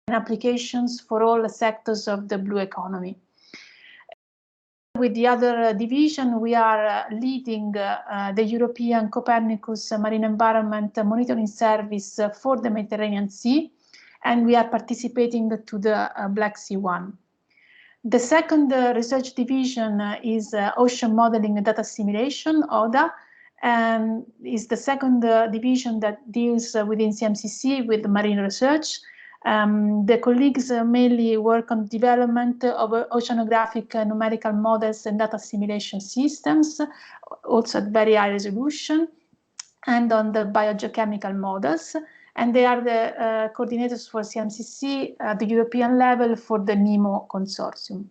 and applications for all sectors of the blue economy. With the other division, we are leading the European Copernicus Marine Environment Monitoring Service for the Mediterranean Sea, and we are participating to the Black Sea one. The second research division is Ocean Modeling and Data Simulation, ODA, and is the second division that deals within CMCC with marine research. The colleagues mainly work on development of oceanographic numerical models and data simulation systems, also at very high resolution, and on the biogeochemical models. And they are the coordinators for CMCC at the European level for the NEMO consortium.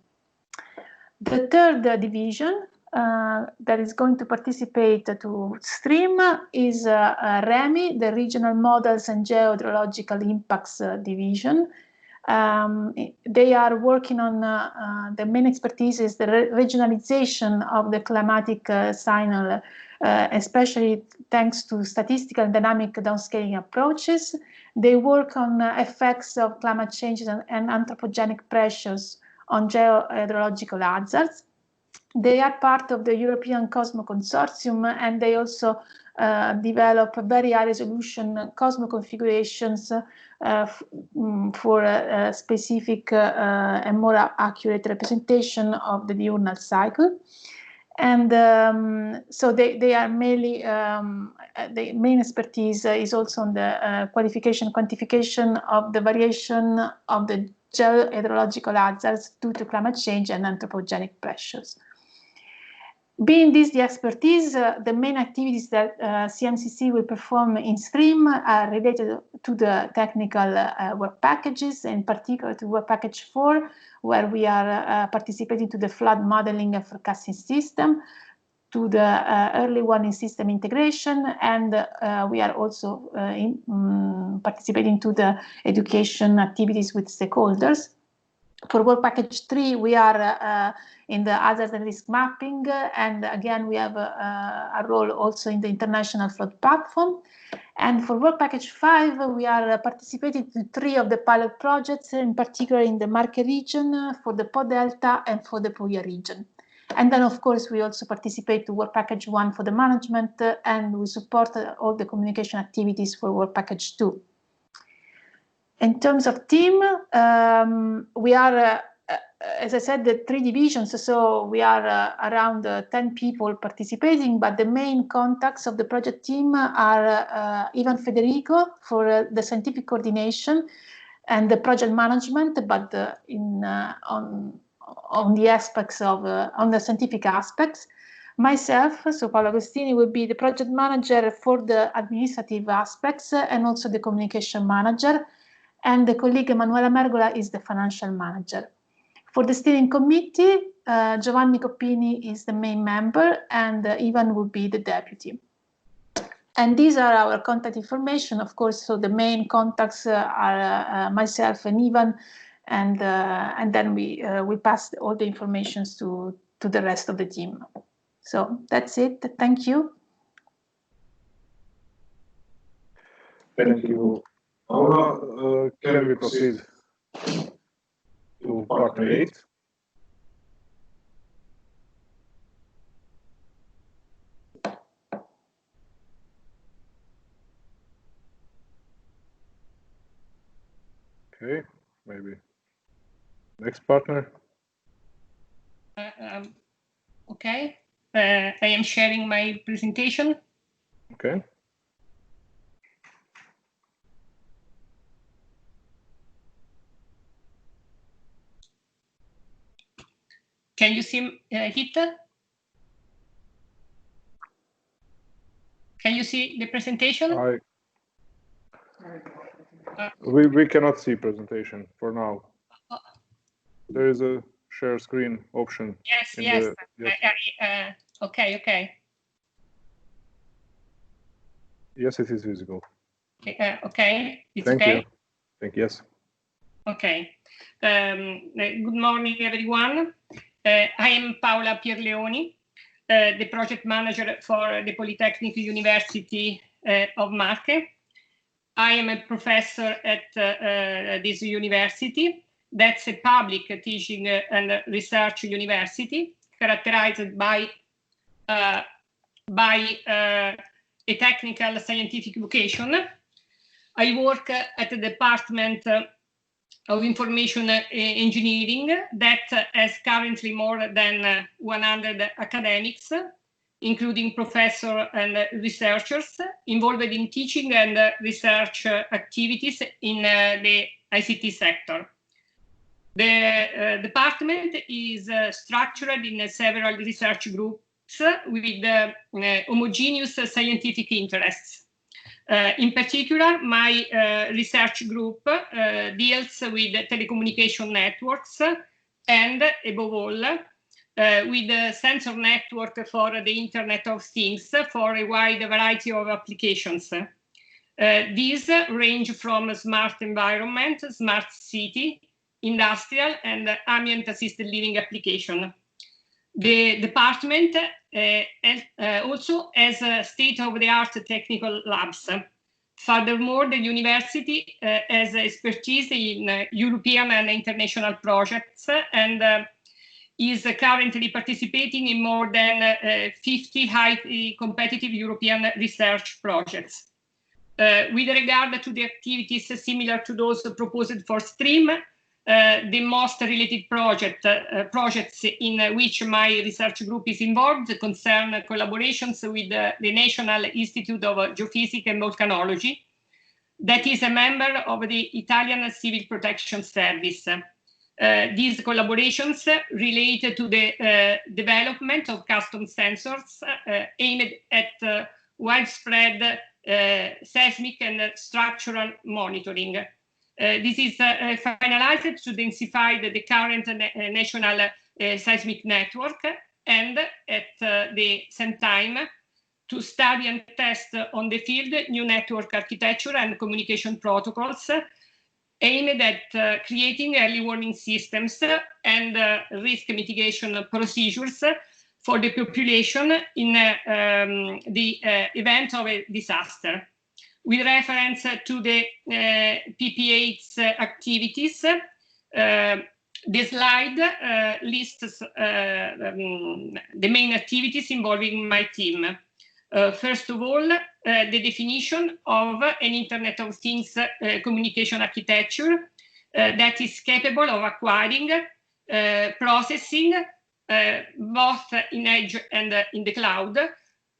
The third division that is going to participate to STREAM is REMI, the Regional Models and Geohydrological Impacts division. They are working on the main expertise is the regionalization of the climatic signal, especially thanks to statistical and dynamic downscaling approaches. They work on effects of climate change and anthropogenic pressures on geohydrological hazards. They are part of the European COSMO consortium, and they also develop very high resolution COSMO configurations for specific and more accurate representation of the diurnal cycle. And so they are mainly, the main expertise is also on the quantification of the variation of the geohydrological hazards due to climate change and anthropogenic pressures. Being this the expertise, the main activities that CMCC will perform in STREAM are related to the technical work packages, in particular to work package 4, where we are participating to the flood modeling and forecasting system, to the early warning system integration, and we are also participating to the education activities with stakeholders. For work package 3, we are in the hazard and risk mapping, and again, we have a role also in the international flood platform. And for work package 5, we are participating to 3 of the pilot projects, in particular in the Marche region, for the Po Delta, and for the Puglia region. And then, of course, we also participate to work package 1 for the management, and we support all the communication activities for work package 2. In terms of team, we are, as I said, the 3 divisions, so we are around 10 people participating, but the main contacts of the project team are Ivan Federico for the scientific coordination and the project management, but on the aspects of, on the scientific aspects. Myself, so Paolo Agostini, will be the project manager for the administrative aspects and also the communication manager. And the colleague Emanuela Mergola is the financial manager. For the steering committee, Giovanni Coppini is the main member, and Ivan will be the deputy. And these are our contact information, of course. So the main contacts are myself and Ivan, and then we pass all the information to the rest of the team. So that's it. Thank you. Thank you. Paola, can we proceed to partner 8? Okay, maybe next partner. Okay, I am sharing my presentation. Okay. Can you see it? Can you see the presentation? We cannot see presentation for now. There is a share screen option. Yes, yes. Okay, okay. Yes, it is visible. Okay, it's Thank okay. You. Thank you. Yes. Okay. Good morning, everyone. I am Paola Pierleoni, the project manager for the Polytechnic University of Marche. I am a professor at this university. That's a public teaching and research university characterized by a technical scientific vocation. I work at the Department of Information Engineering that has currently more than 100 academics, including professors and researchers involved in teaching and research activities in the ICT sector. The department is structured in several research groups with homogeneous scientific interests. In particular, my research group deals with telecommunication networks and, above all, with the sensor network for the Internet of Things for a wide variety of applications. These range from smart environment, smart city, industrial, and ambient assisted living application. The department also has state-of-the-art technical labs. Furthermore, the university has expertise in European and international projects and is currently participating in more than 50 highly competitive European research projects. With regard to the activities similar to those proposed for STREAM, the most related projects in which my research group is involved concern collaborations with the National Institute of Geophysics and Volcanology, that is a member of the Italian Civil Protection Service. These collaborations relate to the development of custom sensors aimed at widespread seismic and structural monitoring. This is finalized to densify the current national seismic network and at the same time to study and test on the field new network architecture and communication protocols aimed at creating early warning systems and risk mitigation procedures for the population in the event of a disaster. With reference to the PP8's activities, the slide lists the main activities involving my team. First of all, the definition of an Internet of Things communication architecture that is capable of acquiring, processing, both in edge and in the cloud,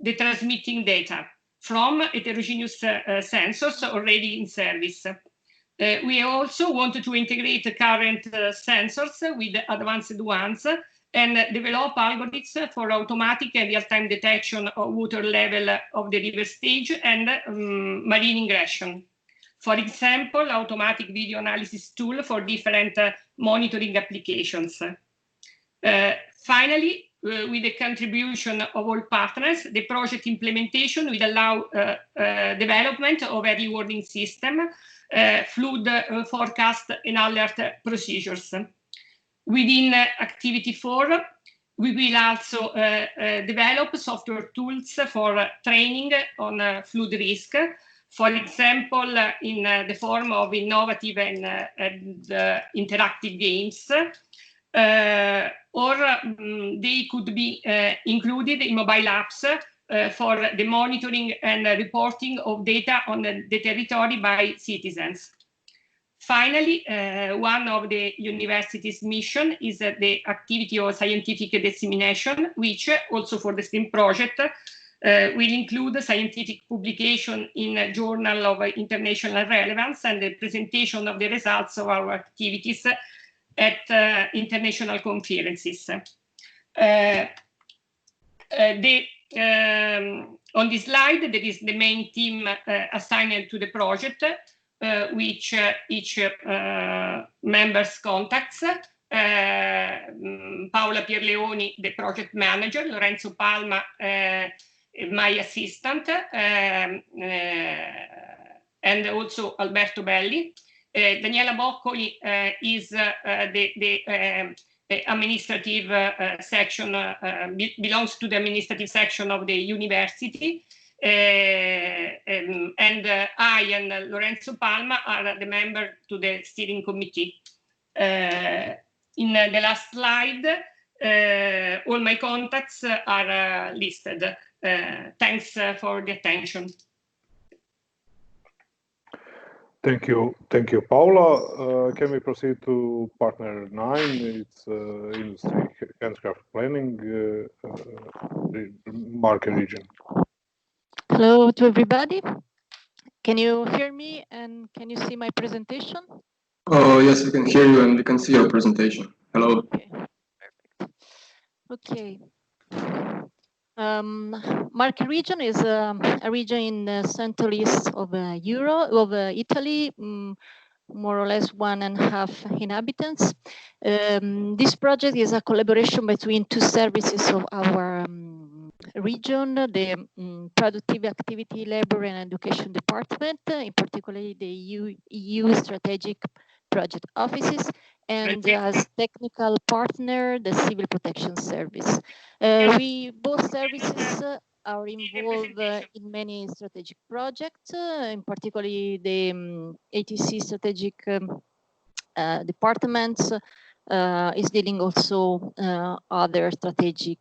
the transmitting data from heterogeneous sensors already in service. We also want to integrate current sensors with advanced ones and develop algorithms for automatic and real-time detection of water level of the river stage and marine ingression. For example, automatic video analysis tool for different monitoring applications. Finally, with the contribution of all partners, the project implementation will allow development of early warning system, flood forecast and alert procedures. Within activity 4, we will also develop software tools for training on flood risk, for example, in the form of innovative and interactive games, or they could be included in mobile apps for the monitoring and reporting of data on the territory by citizens. Finally, one of the university's mission is the activity of scientific dissemination, which also for the STEAM project will include scientific publication in a journal of international relevance and the presentation of the results of our activities at international conferences. On this slide, there is the main team assigned to the project, which each member's contacts. Paola Pierleoni, the project manager, Lorenzo Palma, my assistant, and also Alberto Belli. Daniela Boccoli is the administrative section, belongs to the administrative section of the university. and I and Lorenzo Palma are the member to the steering committee. In the last slide, all my contacts are listed. Thanks for the attention. Thank you, Paola. Can we proceed to partner 9? It's industry handcraft planning, Marche region. Hello to everybody. Can you hear me and can you see my presentation? Oh, yes, we can hear you and we can see your presentation. Hello. Okay, perfect. Okay. Marche region is a region in the central east of Italy, more or less 1.5 inhabitants. This project is a collaboration between two services of our region, the Productive Activity, Labor and Education Department, in particular the EU Strategic Project Offices, and as technical partner, the Civil Protection Service. Both services are involved in many strategic projects, in particular the ATC Strategic Departments is dealing also other strategic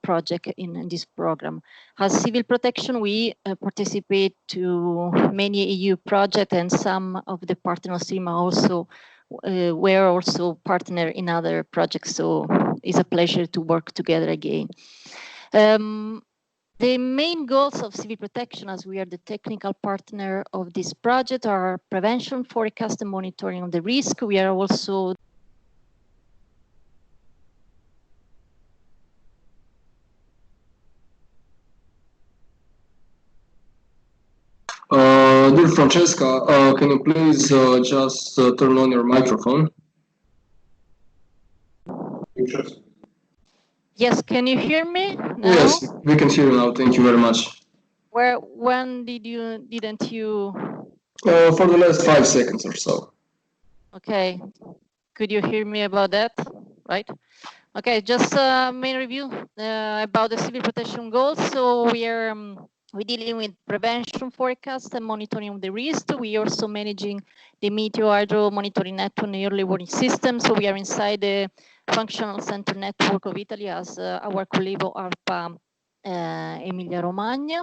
project in this program. As Civil Protection, we participate to many EU projects, and some of the partner stream are also we're also partner in other projects, so it's a pleasure to work together again. The main goals of Civil Protection, as we are the technical partner of this project, are prevention, forecast, and monitoring of the risk. We are also Dear Francesca, can you please just turn on your microphone? Yes, can you hear me now? Yes, we can hear you now. Thank you very much. When didn't you? For the last 5 seconds or so. Okay, could you hear me about that? Right. Okay, just main review about the Civil Protection goals. So we're dealing with prevention, forecast, and monitoring of the risk. We are also managing the Meteo Hydro Monitoring Network and early warning system. So we are inside the functional center network of Italy as our colleague ARPA Emilia Romagna.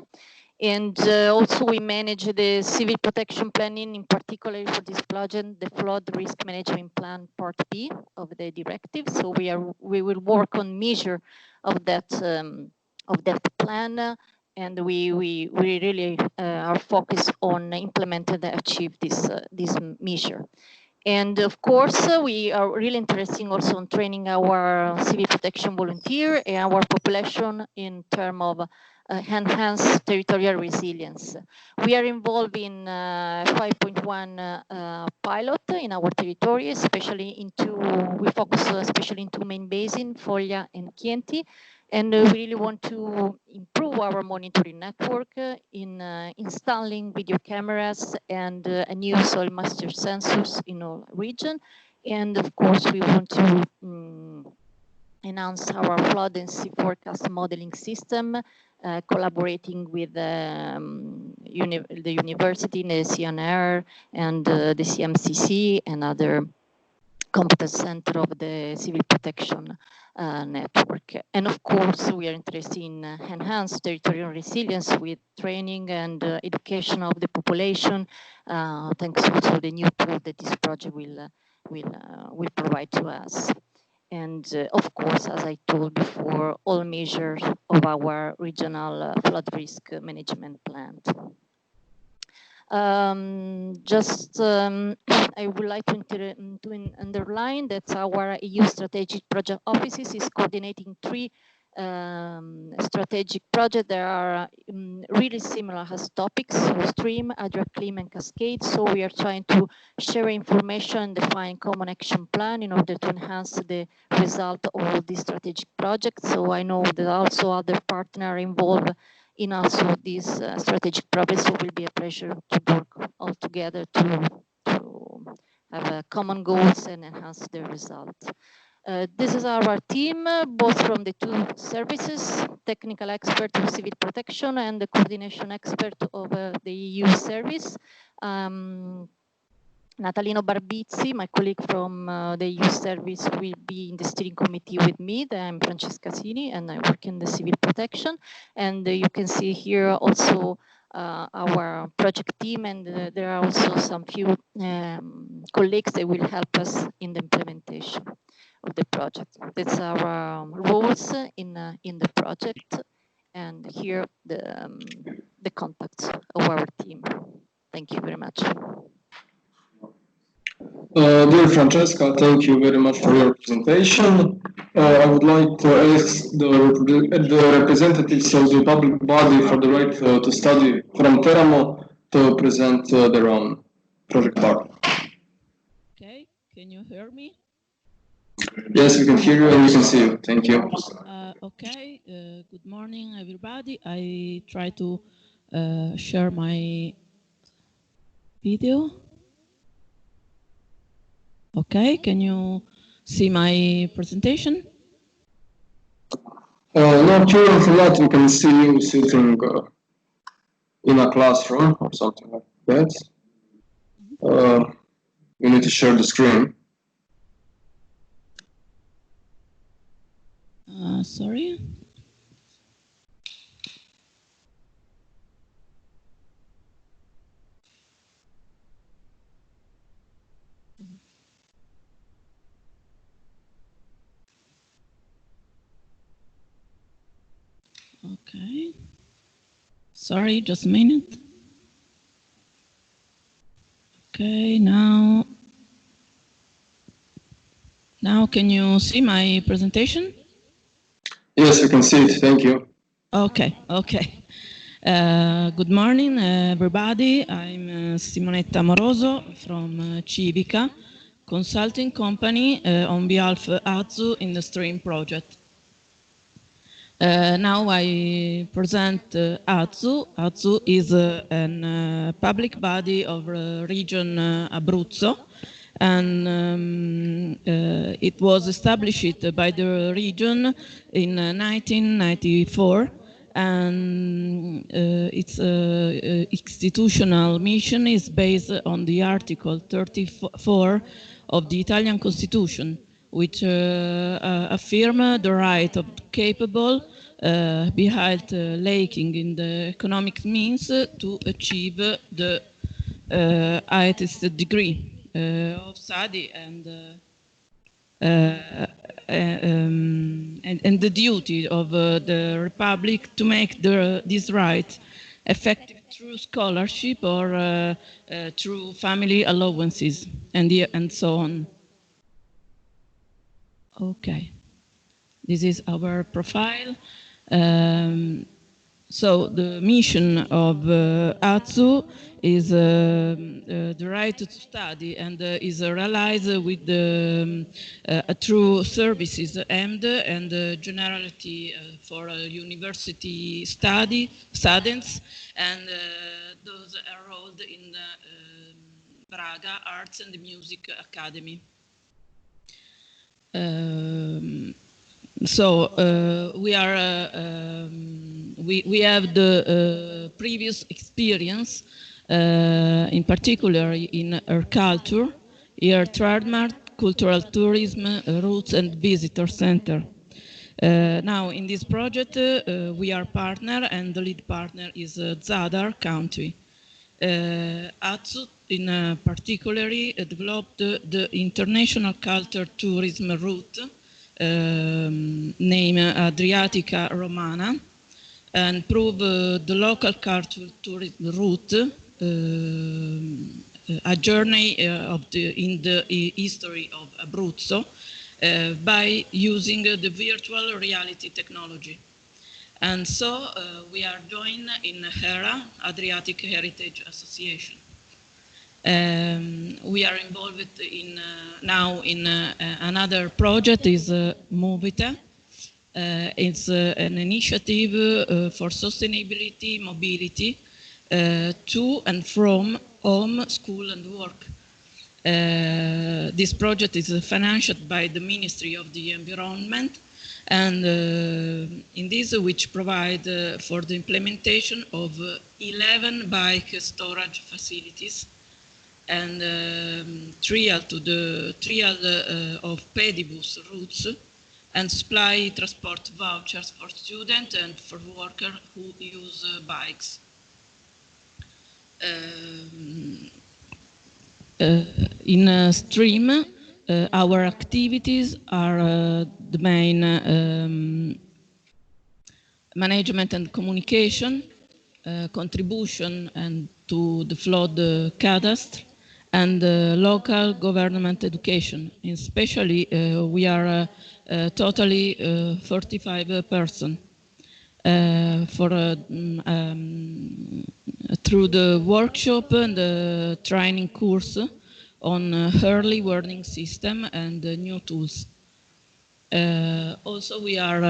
And also we manage the civil protection planning, in particular for this project, the flood risk management plan part B of the directive. So we will work on measure of that plan, and we really are focused on implementing and achieve this measure. And of course, we are really interested also in training our civil protection volunteer and our population in terms of enhanced territorial resilience. We are involved in 5.1 pilot in our territory, we focus especially in 2 main basins, Foglia and Chieti. And we really want to improve our monitoring network in installing video cameras and a new soil moisture sensors in all region. And of course, we want to enhance our flood and sea forecast modeling system, collaborating with the university, the CNR, and the CMCC and other competence center of the civil protection network. And of course, we are interested in enhanced territorial resilience with training and education of the population, thanks also to the new tool that this project will provide to us. And of course, as I told before, all measures of our regional flood risk management plan. I would like to underline that our EU strategic project offices is coordinating 3 strategic projects that are really similar as topics: stream, hydroclim, and cascade. So we are trying to share information and define common action plan in order to enhance the result of all these strategic projects. So I know that also other partners involved in also these strategic projects. So it will be a pleasure to work all together to have common goals and enhance the results. This is our team, both from the 2 services, technical expert of civil protection and the coordination expert of the EU service. Natalino Barbizzi, my colleague from the EU service, will be in the steering committee with me. I'm Francesca Sini, and I work in the civil protection. And you can see here also our project team, and there are also some few colleagues that will help us in the implementation of the project. That's our roles in the project, and here the contacts of our team. Thank you very much. Dear Francesca, thank you very much for your presentation. I would like to ask the representatives of the public body for the right to study from Teramo to present their own project part. Okay, can you hear me? Yes, we can hear you and we can see you. Thank you. Okay, good morning, everybody. I try to share my video. Okay, can you see my presentation? Not currently not. We can see you sitting in a classroom or something like that. You need to share the screen. Sorry. Okay. Sorry, just a minute. Okay, now can you see my presentation? Yes, we can see it. Thank you. Okay. Good morning, everybody. I'm Simonetta Amoroso from Civica, consulting company on behalf of AZU in the STREAM project. Now I present AZU. AZU is a public body of region Abruzzo, and it was established by the region in 1994, and its institutional mission is based on the Article 34 of the Italian Constitution, which affirm the right of capable, behind lacking in the economic means to achieve the highest degree of study and the duty of the Republic to make this right effective through scholarship or through family allowances and so on. Okay, this is our profile. So the mission of AZU is the right to study, and is realized with the through services aimed and generality for university students and those enrolled in Braga Arts and Music Academy. We have the previous experience, in particular in our culture, here trademark, cultural tourism, roots and visitor center. Now in this project we are partner, and the lead partner is Zadar country. AZU in particularly developed the international culture tourism route named Adriatica Romana, and prove the local culture tourism route, a journey in the history of Abruzzo by using the virtual reality technology. And so we are joined in HERA, Adriatic Heritage Association. We are involved in now in another project, is Movita. It's an initiative for sustainability, mobility to and from home, school and work. This project is financed by the Ministry of the Environment and in this which provide for the implementation of 11 bike storage facilities and trial of pedibus routes and supply transport vouchers for students and for workers who use bikes. In STREAM, our activities are the main management and communication, contribution and to the flood cadastre, and local government education. Especially, we are totally 45 persons. Through the workshop and the training course on early warning system and new tools. Also, we are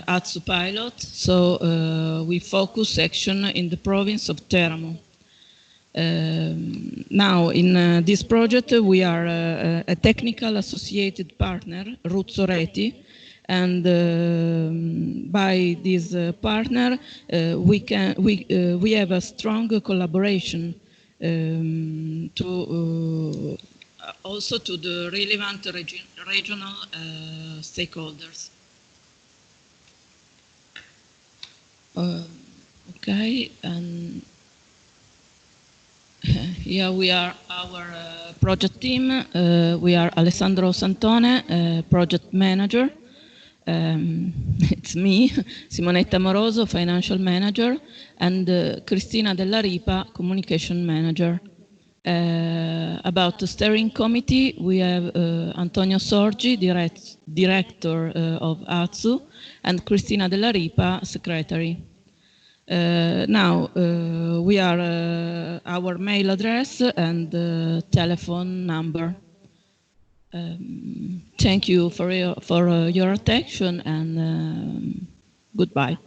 ATSU pilot, so we focus action in the province of Teramo. Now, in this project, we are a technical associated partner, Ruzzo Reti, and by this partner, we have a strong collaboration to also to the relevant regional stakeholders. Okay, and here we are, our project team. We are Alessandro Santone, project manager. It's me, Simonetta Moroso, financial manager, and Cristina Della Ripa, communication manager. About the steering committee, we have Antonio Sorgi, director of ATSU, and Cristina Della Ripa, secretary. Now, we are our mail address and telephone number. Thank you for your attention, and goodbye.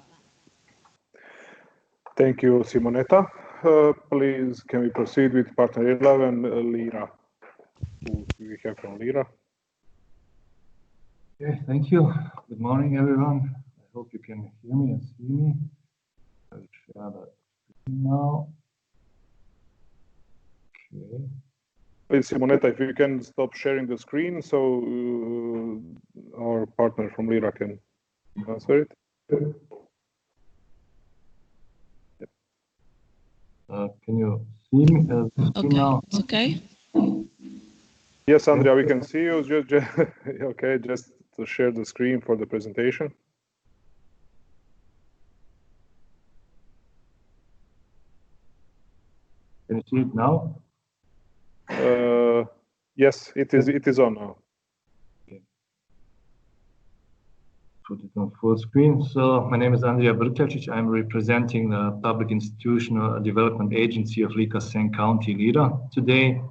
Thank you, Simonetta. Please, can we proceed with partner 11, Lira? Who we have from Lira? Okay, thank you. Good morning, everyone. I hope you can hear me and see me. I'll share that screen now. Okay. Please, Simonetta, if you can stop sharing the screen so our partner from Lira can answer it. Can you see me? Okay, now? it's okay. Yes, Andrea, we can see you. Okay, just to share the screen for the presentation. Can you see it now? Yes, it is on now. Okay. Put it on full screen. So my name is Andrija Brkljačić. I'm representing the Public Institutional Development Agency of Lika-Sen County, Lira, today.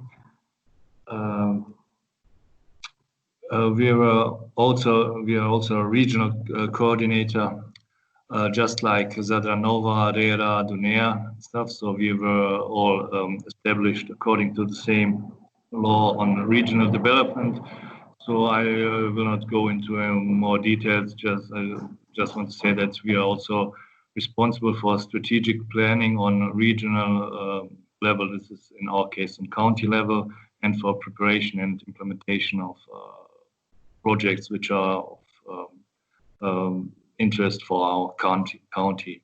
We are also a regional coordinator, just like Zadranova, Rera, Dunea stuff. So we were all established according to the same law on regional development. So I will not go into more details. Just want to say that we are also responsible for strategic planning on regional level. This is in our case on county level, and for preparation and implementation of projects which are of interest for our county.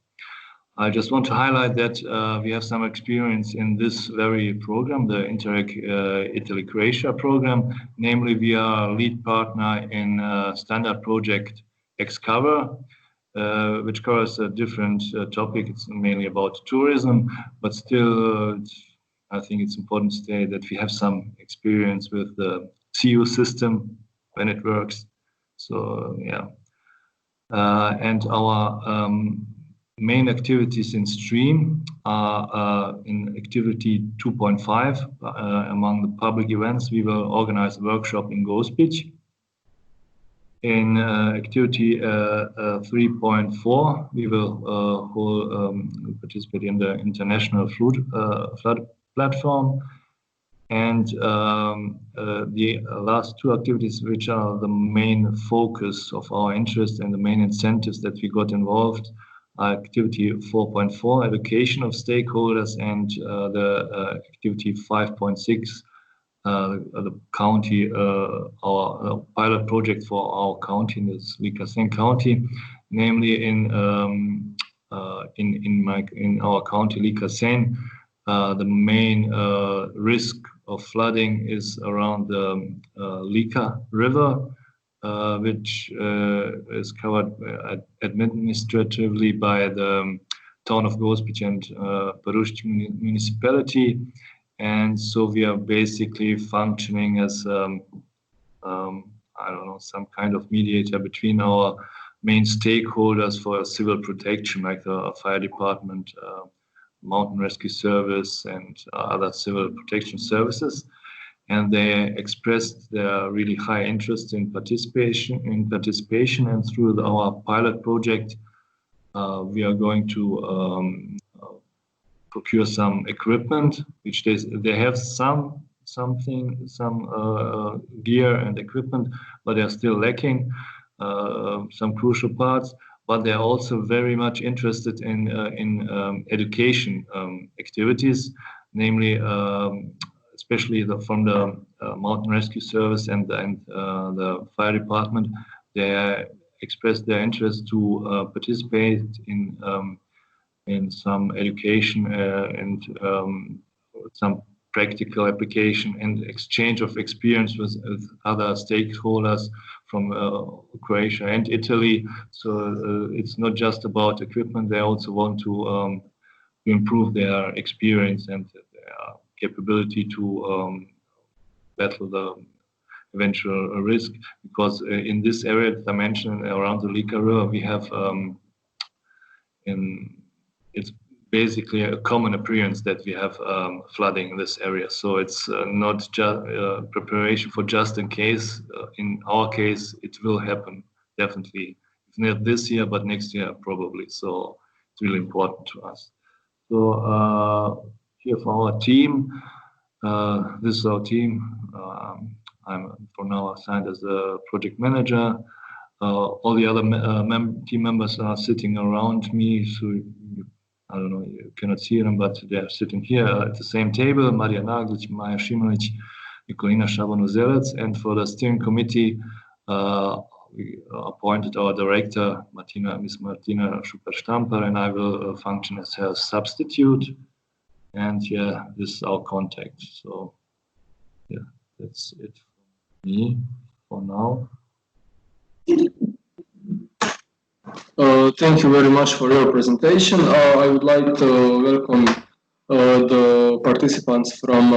I just want to highlight that we have some experience in this very program, the Interreg Italy-Croatia program. Namely, we are lead partner in standard project Xcover, which covers a different topic. It's mainly about tourism, but still, I think it's important to say that we have some experience with the CU system when it works. So, yeah. And our main activities in STREAM are in activity 2.5. Among the public events, we will organize a workshop in Gospić. In activity 3.4, we will participate in the International Flood Platform. And the last two activities, which are the main focus of our interest and the main incentives that we got involved, are activity 4.4, education of stakeholders, and the activity 5.6, the county, our pilot project for our county, in this Liča-Senj county, namely in our county Liča-Senj. The main risk of flooding is around the Liča River, which is covered administratively by the town of Gospić and Perušci municipality. And so we are basically functioning as, I don't know, some kind of mediator between our main stakeholders for civil protection, like the fire department, mountain rescue service, and other civil protection services. And they expressed their really high interest in participation. And through our pilot project, we are going to procure some equipment, which they have some gear and equipment, but they are still lacking some crucial parts. But they are also very much interested in education activities, namely, especially from the Mountain Rescue Service and the fire department. They expressed their interest to participate in some education and some practical application and exchange of experience with other stakeholders from Croatia and Italy. So it's not just about equipment. They also want to improve their experience and their capability to battle the eventual risk. Because in this area that I mentioned around the Liča River, we have it's basically a common appearance that we have flooding in this area. So it's not just preparation for just in case. In our case, it will happen, definitely. If not this year, but next year probably. So it's really important to us. So here for our team, this is our team. I'm for now assigned as a project manager. All the other team members are sitting around me, so I don't know, you cannot see them, but they are sitting here at the same table. Marija Naglić, Maja Šimović, Nikolina Šabano-Zelec, and for the steering committee, we appointed our director, Miss Martina Šuper-Štampar, and I will function as her substitute. And yeah, this is our contact. So yeah, that's it for me for now. Thank you very much for your presentation. I would like to welcome the participants from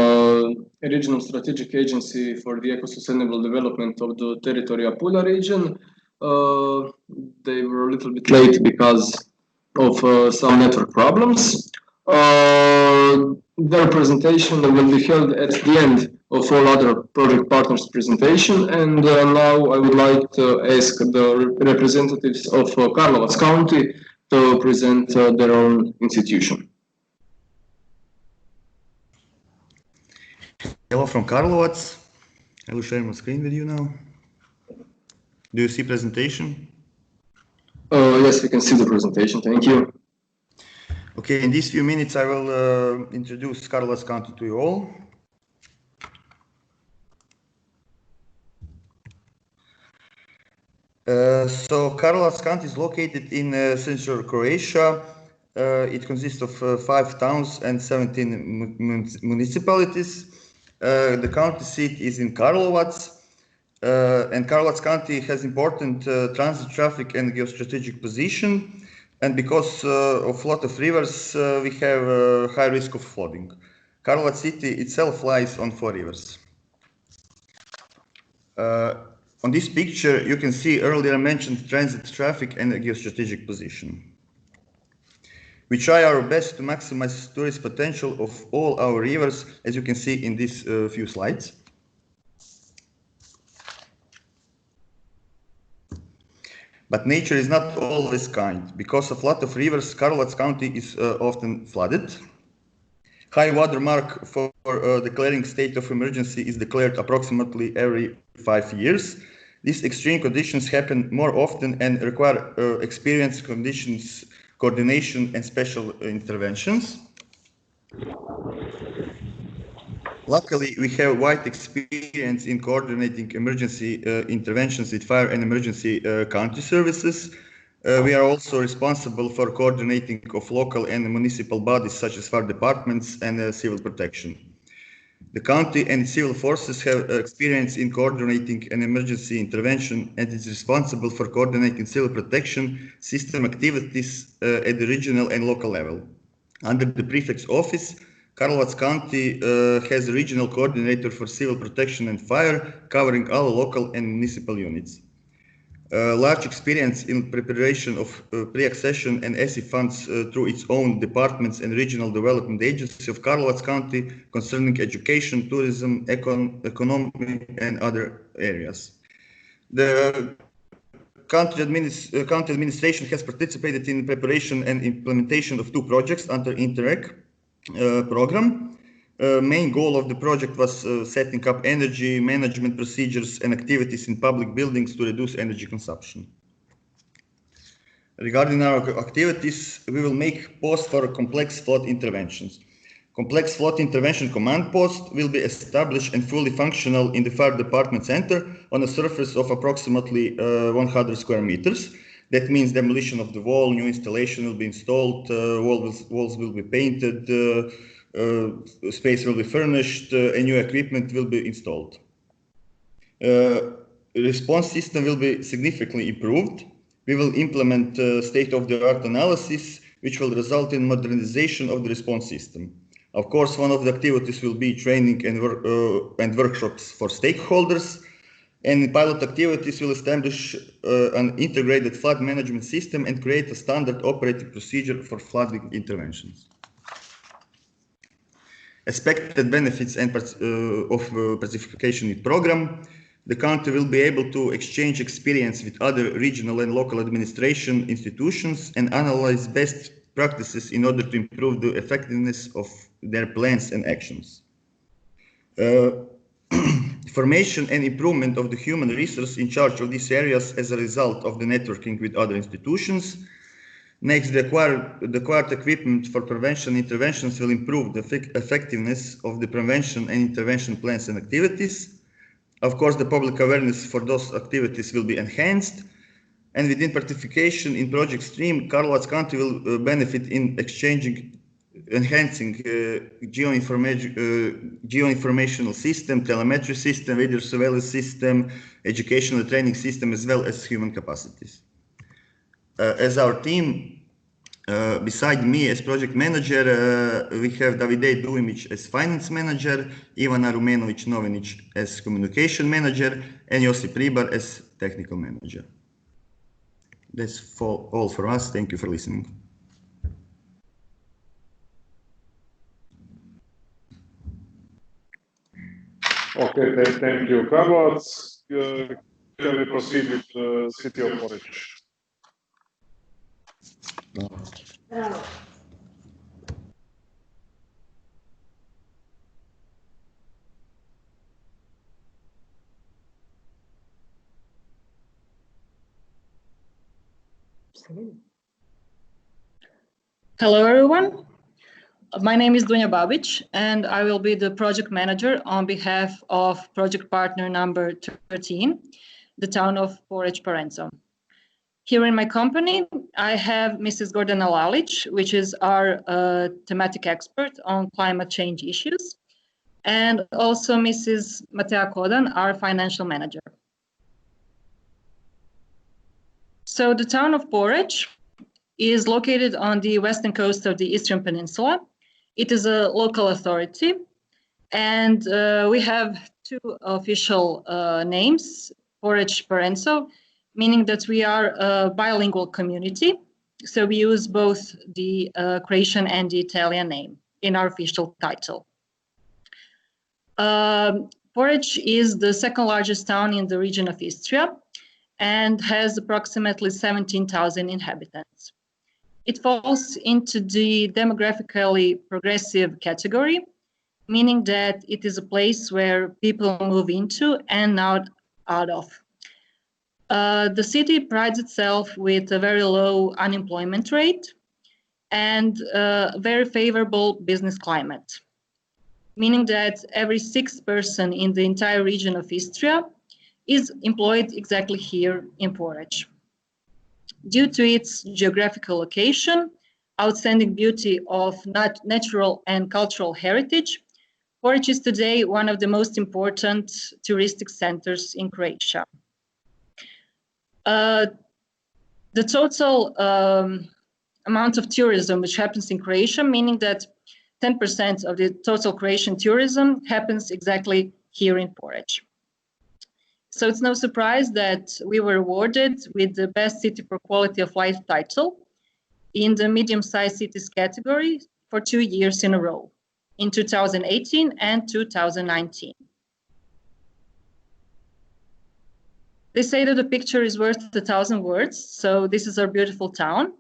Regional Strategic Agency for the Eco-Sustainable Development of the Teritorija Pulja region. They were a little bit late because of some network problems. Their presentation will be held at the end of all other project partners' presentation. And now I would like to ask the representatives of Karlovac County to present their own institution. Hello from Karlovac. I will share my screen with you now. Do you see presentation? Yes, we can see the presentation. Thank you. Okay, in these few minutes I will introduce Karlovac County to you all. So Karlovac County is located in central Croatia. It consists of 5 towns and 17 municipalities. The county seat is in Karlovac, and Karlovac County has important transit traffic and geostrategic position. And because of a lot of rivers, we have a high risk of flooding. Karlovac city itself lies on 4 rivers. On this picture, you can see earlier mentioned transit traffic and geostrategic position. We try our best to maximize tourist potential of all our rivers, as you can see in these few slides. But nature is not always kind. Because of a lot of rivers, Karlovac County is often flooded. High water mark for declaring state of emergency is declared approximately every 5 years. These extreme conditions happen more often and require experienced conditions, coordination, and special interventions. Luckily, we have wide experience in coordinating emergency interventions with fire and emergency county services. We are also responsible for coordinating of local and municipal bodies such as fire departments and civil protection. The county and civil forces have experience in coordinating an emergency intervention and is responsible for coordinating civil protection system activities at the regional and local level. Under the prefect's office, Karlovac County has a regional coordinator for civil protection and fire, covering all local and municipal units. Large experience in preparation of pre-accession and ESI funds through its own departments and regional development agency of Karlovac County concerning education, tourism, economy, and other areas. The county administration has participated in preparation and implementation of 2 projects under Interreg program. Main goal of the project was setting up energy management procedures and activities in public buildings to reduce energy consumption. Regarding our activities, we will make posts for complex flood interventions. Complex flood intervention command post will be established and fully functional in the fire department center on a surface of approximately 100 square meters. That means demolition of the wall, new installation will be installed, walls will be painted, space will be furnished, and new equipment will be installed. Response system will be significantly improved. We will implement state-of-the-art analysis, which will result in modernization of the response system. Of course, one of the activities will be training and workshops for stakeholders, and pilot activities will establish an integrated flood management system and create a standard operating procedure for flooding interventions. Expected benefits and of participation in program. The county will be able to exchange experience with other regional and local administration institutions and analyze best practices in order to improve the effectiveness of their plans and actions. Formation and improvement of the human resource in charge of these areas as a result of the networking with other institutions. Next, the acquired equipment for prevention interventions will improve the effectiveness of the prevention and intervention plans and activities. Of course, the public awareness for those activities will be enhanced. And within participation in Project Stream, Karlovac County will benefit in enhancing geoinformational system, telemetry system, video surveillance system, educational training system, as well as human capacities. As our team, beside me as project manager, we have Davide Dujimic as finance manager, Ivana Rumenovic-Novinic as communication manager, and Josip Ribar as technical manager. That's all for us. Thank you for listening. Okay, thank you, Karlovac. Can we proceed with the city of Poreč? Hello, everyone. My name is Dunja Babic, and I will be the project manager on behalf of project partner number 13, the town of Poreč Parenzo. Here in my company, I have Mrs. Gordana Lalic, which is our thematic expert on climate change issues, and also Mrs. Matea Kodan, our financial manager. So the town of Poreč is located on the western coast of the Eastern Peninsula. It is a local authority, and we have 2 official names, Poreč Parenzo, meaning that we are a bilingual community. So we use both the Croatian and the Italian name in our official title. Poreč is the 2nd largest town in the region of Istria and has approximately 17,000 inhabitants. It falls into the demographically progressive category, meaning that it is a place where people move into and out of. The city prides itself with a very low unemployment rate and a very favorable business climate, meaning that every sixth person in the entire region of Istria is employed exactly here in Poreč. Due to its geographical location, outstanding beauty of natural and cultural heritage, Poreč is today one of the most important touristic centers in Croatia. The total amount of tourism which happens in Croatia, meaning that 10% of the total Croatian tourism happens exactly here in Poreč. So it's no surprise that we were awarded with the Best City for Quality of Life title in the medium-sized cities category for 2 years in a row, in 2018 and 2019. They say that a picture is worth 1,000 words, so this is our beautiful town,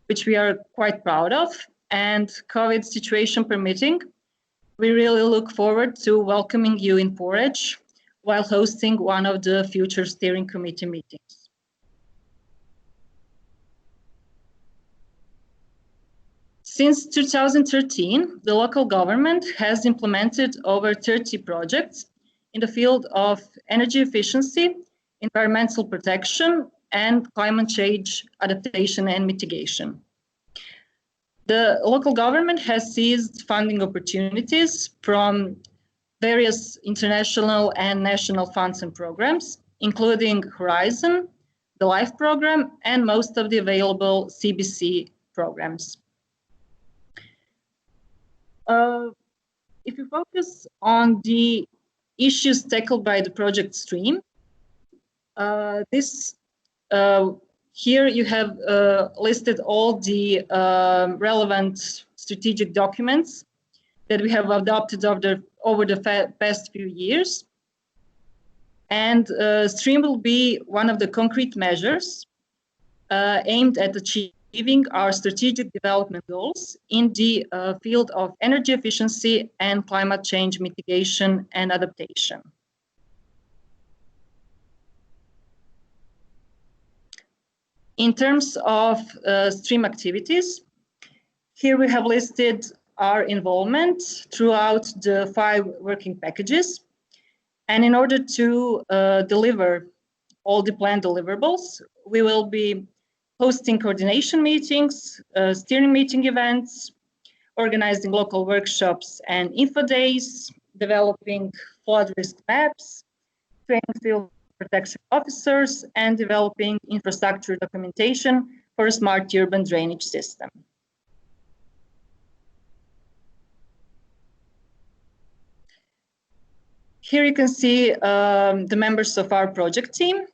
which we are quite proud of, and COVID situation permitting, we really look forward to welcoming you in Poreč while hosting one of the future steering committee meetings. Since 2013, the local government has implemented over 30 projects in the field of energy efficiency, environmental protection, and climate change adaptation and mitigation. The local government has seized funding opportunities from various international and national funds and programs, including Horizon, the LIFE program, and most of the available CBC programs. If you focus on the issues tackled by the project stream, here you have listed all the relevant strategic documents that we have adopted over the past few years. And STREAM will be one of the concrete measures aimed at achieving our strategic development goals in the field of energy efficiency and climate change mitigation and adaptation. In terms of STREAM activities, here we have listed our involvement throughout the 5 working packages. And in order to deliver all the planned deliverables, we will be hosting coordination meetings, steering meeting events, organizing local workshops and info days, developing flood risk maps, training field protection officers, and developing infrastructure documentation for a smart urban drainage system. Here you can see the members of our project team.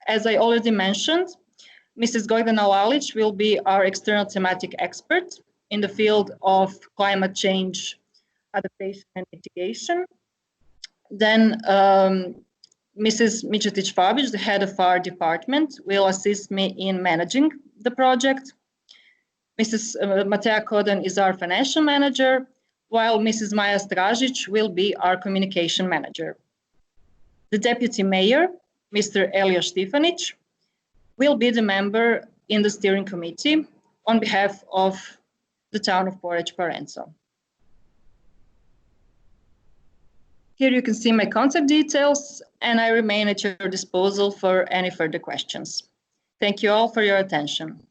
As I already mentioned, Mrs. Gordana Lalic will be our external thematic expert in the field of climate change, adaptation and mitigation. Then Mrs. Micetic Fabic, the head of our department, will assist me in managing the project. Mrs. Matea Kodan is our financial manager, while Mrs. Maja Stražić will be our communication manager. The deputy mayor, Mr. Elio Štifanić, will be the member in the steering committee on behalf of the town of Poreč Parenco. Here you can see my contact details, and I remain at your disposal for any further questions. Thank you all for your attention.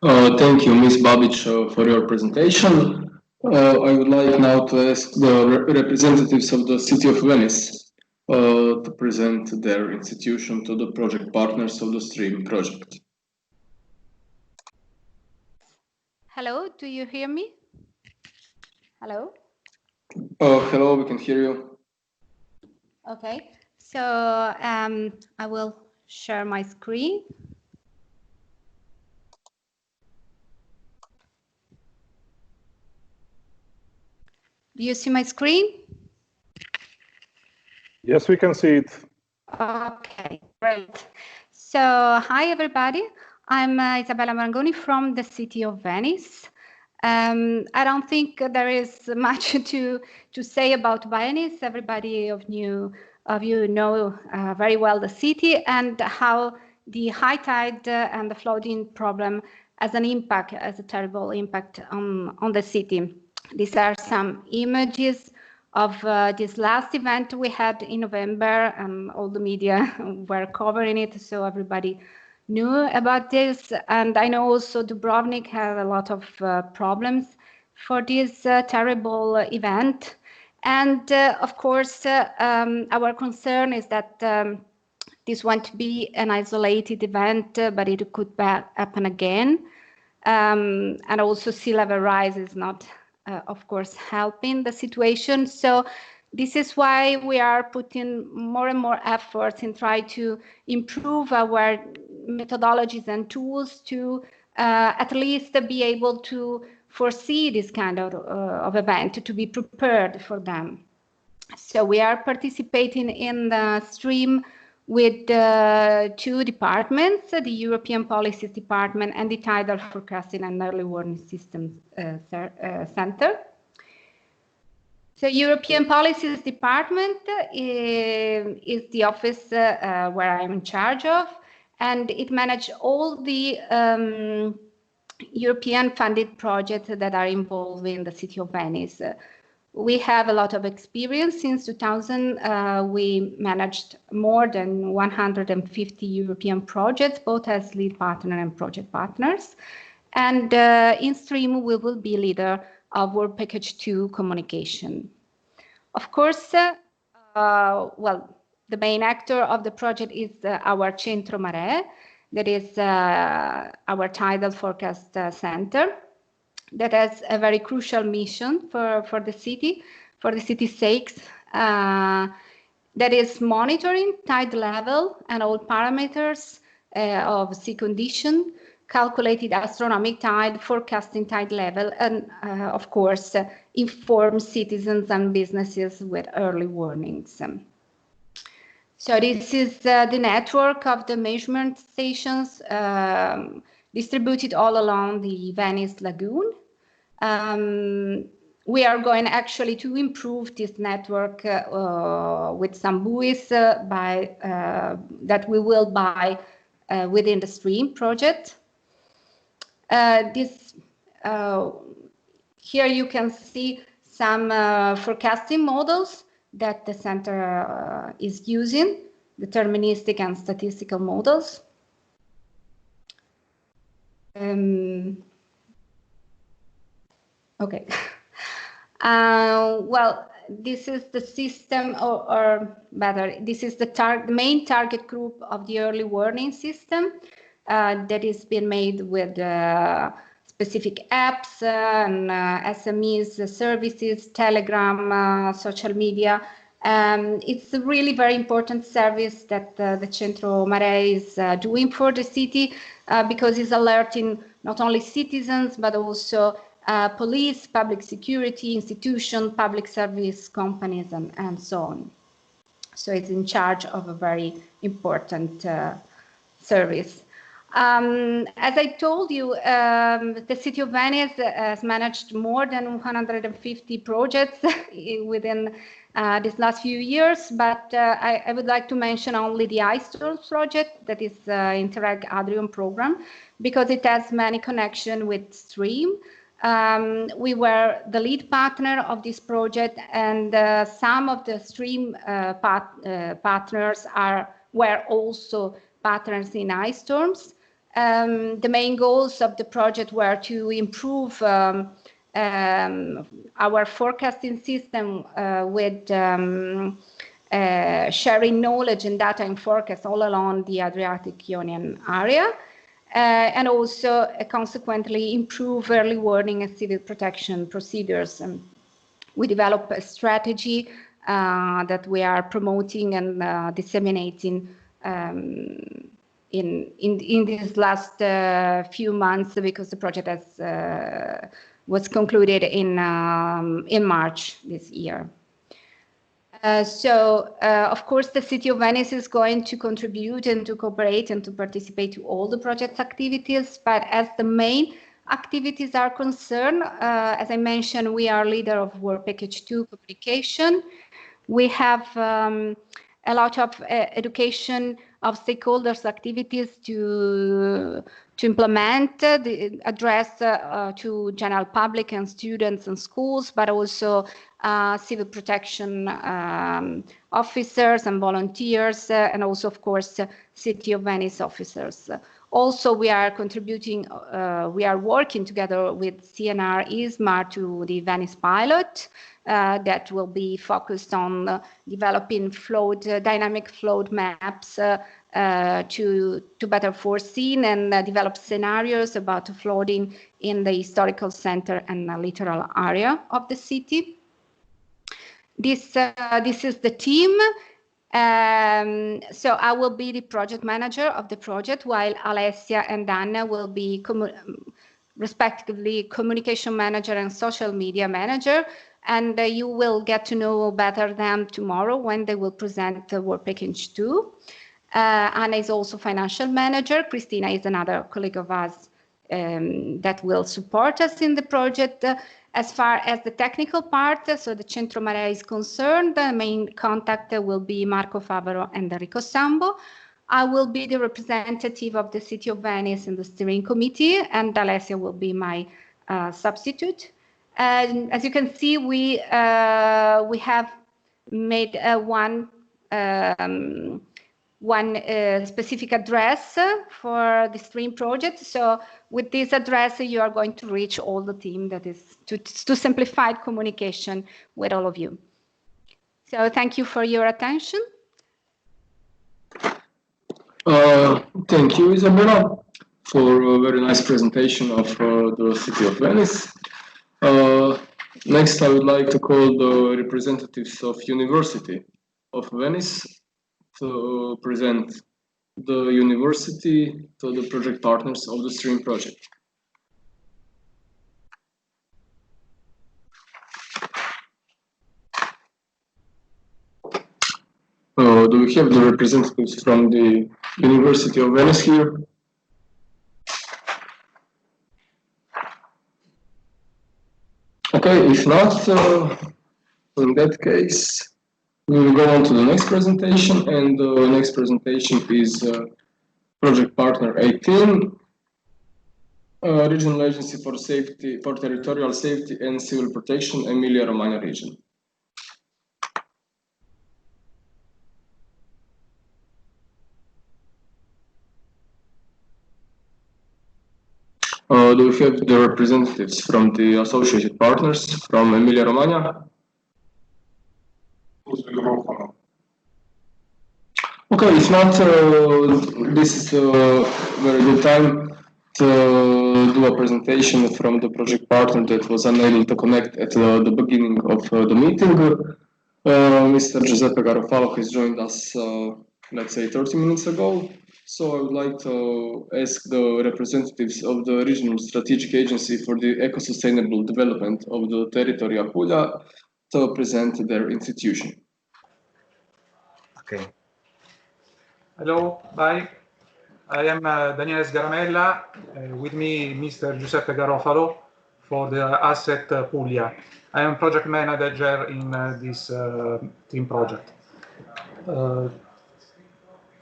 Thank you, Ms. Babic, for your presentation. I would like now to ask the representatives of the City of Venice to present their institution to the project partners of the STREAM project. Hello, do you hear me? Hello? Hello, we can hear you. Okay, so I will share my screen. Do you see my screen? Yes, we can see it. Okay, great. So, hi everybody. I'm Isabella Marangoni from the city of Venice. I don't think there is much to say about Venice. Everybody of you know very well the city and how the high tide and the flooding problem has a terrible impact on the city. These are some images of this last event we had in November, and all the media were covering it, so everybody knew about this. And I know also Dubrovnik had a lot of problems for this terrible event. And of course, our concern is that this won't be an isolated event, but it could happen again. And also sea level rise is not, of course, helping the situation. So this is why we are putting more and more efforts in trying to improve our methodologies and tools to at least be able to foresee this kind of event, to be prepared for them. So we are participating in the stream with two departments, the European Policies Department and the Tidal Forecasting and Early Warning Systems Center. So European Policies Department is the office where I'm in charge of, and it manages all the European funded projects that are involved in the city of Venice. We have a lot of experience. Since 2000, we managed more than 150 European projects, both as lead partner and project partners. And in stream, we will be leader of Work Package 2 communication. Of course, well, the main actor of the project is our Centro Mare, that is our tidal forecast center, that has a very crucial mission for the city's sakes, that is monitoring tide level and all parameters of sea condition, calculated astronomic tide, forecasting tide level, and of course, inform citizens and businesses with early warnings. So this is the network of the measurement stations distributed all along the Venice Lagoon. We are going actually to improve this network with some buoys that we will buy within the Stream project. Here you can see some forecasting models that the center is using, deterministic and statistical models. Okay. Well, this is the system, or better, this is the main target group of the early warning system that is being made with specific apps and SMEs, services, Telegram, social media. It's a really very important service that the Centro Mare is doing for the city because it's alerting not only citizens, but also police, public security, institutions, public service companies, and so on. So it's in charge of a very important service. As I told you, the city of Venice has managed more than 150 projects within these last few years, but I would like to mention only the Ice Storms project, that is Interreg Adrian program, because it has many connections with Stream. We were the lead partner of this project, and some of the Stream partners were also partners in Ice Storms. The main goals of the project were to improve our forecasting system with sharing knowledge and data and forecast all along the Adriatic-Ionian area, and also consequently improve early warning and civil protection procedures. We developed a strategy that we are promoting and disseminating in these last few months, because the project was concluded in March this year. Of course, the City of Venice is going to contribute and to cooperate and to participate to all the project's activities. But as the main activities are concerned, as I mentioned, we are leader of Work Package 2 communication. We have a lot of education of stakeholders activities to implement, address to general public and students and schools, but also civil protection officers and volunteers, and also, of course, City of Venice officers. Also, we are contributing, we are working together with CNR ISMAR to the Venice pilot that will be focused on developing dynamic flood maps to better foresee and develop scenarios about flooding in the historical center and littoral area of the city. This is the team. So I will be the project manager of the project, while Alessia and Anna will be respectively communication manager and social media manager. And you will get to know better them tomorrow when they will present the Work Package 2. Anna is also financial manager. Christina is another colleague of us that will support us in the project. As far as the technical part, so the Centro Marea is concerned, the main contact will be Marco Favaro and Enrico Sambo. I will be the representative of the City of Venice in the steering committee, and Alessia will be my substitute. And as you can see, we have made one specific address for the stream project. So with this address, you are going to reach all the team that is to simplify communication with all of you. So thank you for your attention. Thank you, Isabella, for a very nice presentation of the City of Venice. Next, I would like to call the representatives of University of Venice to present the university to the project partners of the STREAM project. Do we have the representatives from the University of Venice here? Okay, if not, in that case, we will go on to the next presentation, and the next presentation is Project Partner 18, Regional Agency for Territorial Safety and Civil Protection, Emilia-Romagna region. Do we have the representatives from the associated partners from Emilia-Romagna? Okay, if not, this is a very good time to do a presentation from the project partner that was unable to connect at the beginning of the meeting. Mr. Giuseppe Garofalo has joined us, let's say, 30 minutes ago. So I would like to ask the representatives of the Regional Strategic Agency for the Eco-Sustainable Development of the Territory Apulia to present their institution. Okay. Hello, bye. I am Daniele Sgaramella. With me, Mr. Giuseppe Garofalo for the asset Puglia. I am project manager in this team project.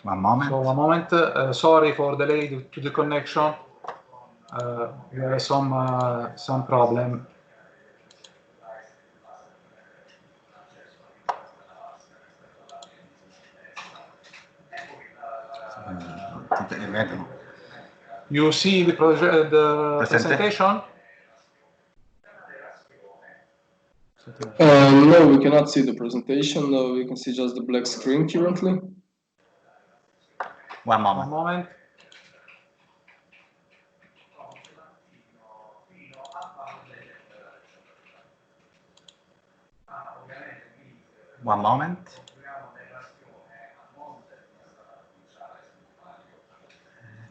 One moment. So, one moment. Sorry for delay to the connection. We have some problem. You see the project, the presentation? No, we cannot see the presentation. We can see just the black screen currently. One moment. One moment. One moment.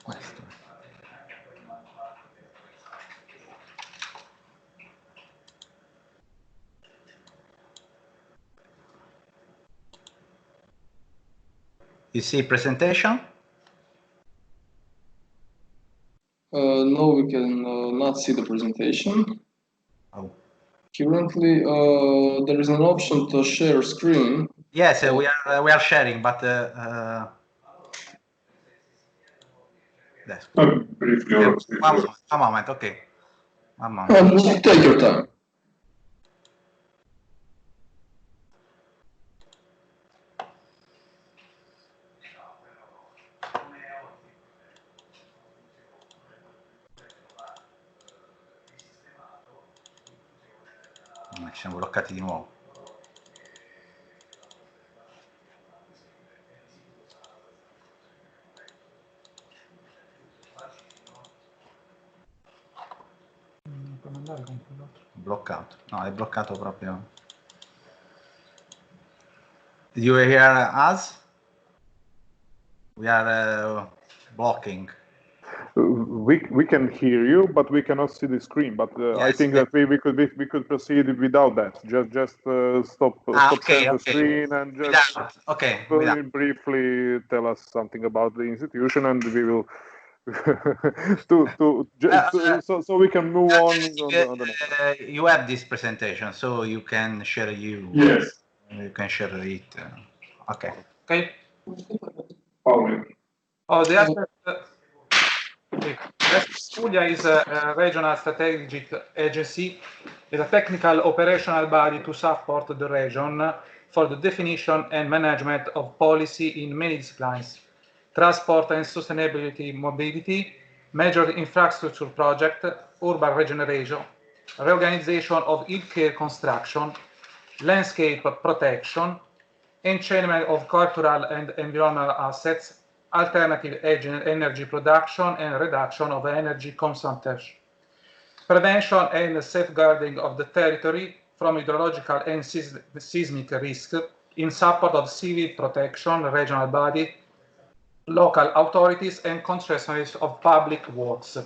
Questo. You see presentation? No, we can not see the presentation. Oh. Currently, there is an option to share screen. Yes, we are sharing, but yes. Briefly, one moment, okay. One moment. Take your time. Ci siamo bloccati di nuovo. Bloccato. No, è bloccato proprio. Did you hear us? We are blocking. We can hear you, but we cannot see the screen. But yes, I think that we could proceed without that. Just stop sharing the screen and just briefly tell us something about the institution, and we will so we can move on the next. You have this presentation, so you can share Yes. You can share it. Okay. Okay. Oh, the ASSET Puglia is a regional strategic agency. It's a technical operational body to support the region for the definition and management of policy in many disciplines: transport and sustainability, mobility, major infrastructure project, urban regeneration, reorganization of healthcare construction, landscape protection, enchainment of cultural and environmental assets, alternative energy production and reduction of energy consumption, prevention and safeguarding of the territory from hydrological and seismic risk in support of civil protection, regional body, local authorities and concessionaires of public works.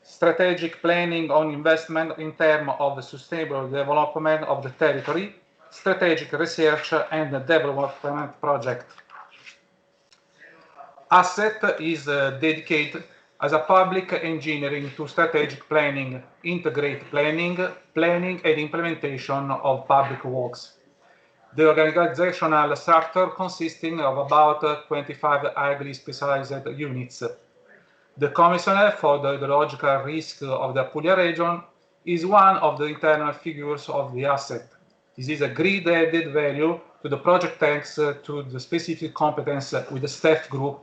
Strategic planning on investment in terms of the sustainable development of the territory, strategic research and development project. ASSET is dedicated as a public engineering to strategic planning, integrate planning and implementation of public works. The organizational structure consisting of about 25 highly specialized units. The Commissioner for the Hydrological Risk of the Apulia region is one of the internal figures of the ASSET. This is a great added value to the project thanks to the specific competence with the staff group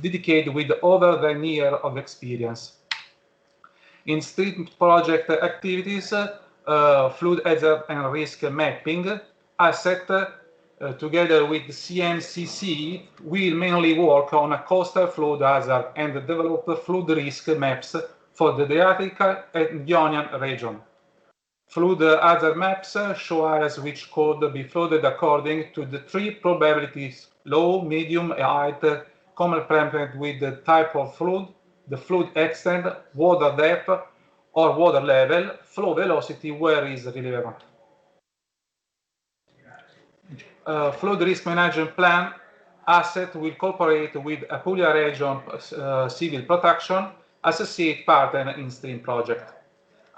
dedicated with over 10 years of experience. In street project activities, flood hazard and risk mapping, ASSET together with CMCC will mainly work on a coastal flood hazard and develop flood risk maps for the Adriatic and Ionian region. Flood hazard maps show areas which could be flooded according to the three probabilities: low, medium, and height, complemented with the type of flood, the flood extent, water depth or water level, flow velocity where is relevant. Flood risk management plan, ASSET will cooperate with Apulia region civil protection, associate partner in stream project.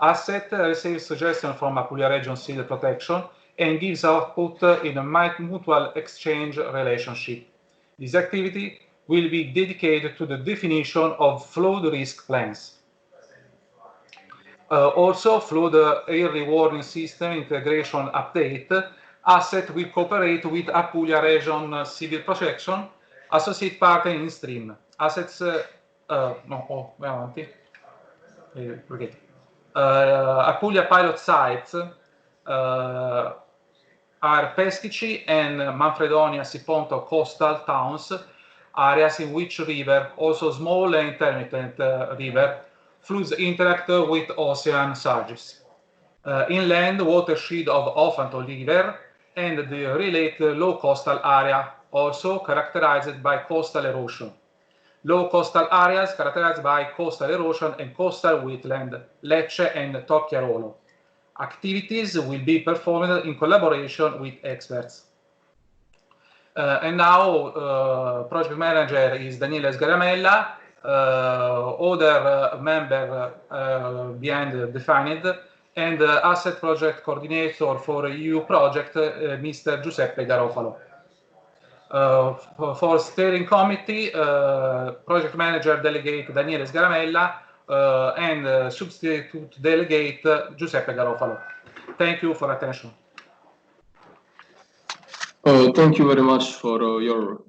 ASSET receives suggestions from Apulia region civil protection and gives output in a mutual exchange relationship. This activity will be dedicated to the definition of flood risk plans. Also, flood early warning system integration update, ASSET will cooperate with Apulia region civil protection, associate partner in stream. Assets, Apulia pilot sites are Peschici and Manfredonia Siponto coastal towns, areas in which river, also small and intermittent river, floods interact with ocean surges. Inland watershed of Ofanto River and the related low coastal area, also characterized by coastal erosion. Low coastal areas characterized by coastal erosion and coastal wetland, Lecce and Tocchiarolo. Activities will be performed in collaboration with experts. And now project manager is Daniele Sgaramella, other member behind defined, and asset project coordinator for EU project, Mr. Giuseppe Garofalo. For steering committee, project manager delegate Daniele Sgaramella, and substitute delegate Giuseppe Garofalo. Thank you for attention. Thank you very much for your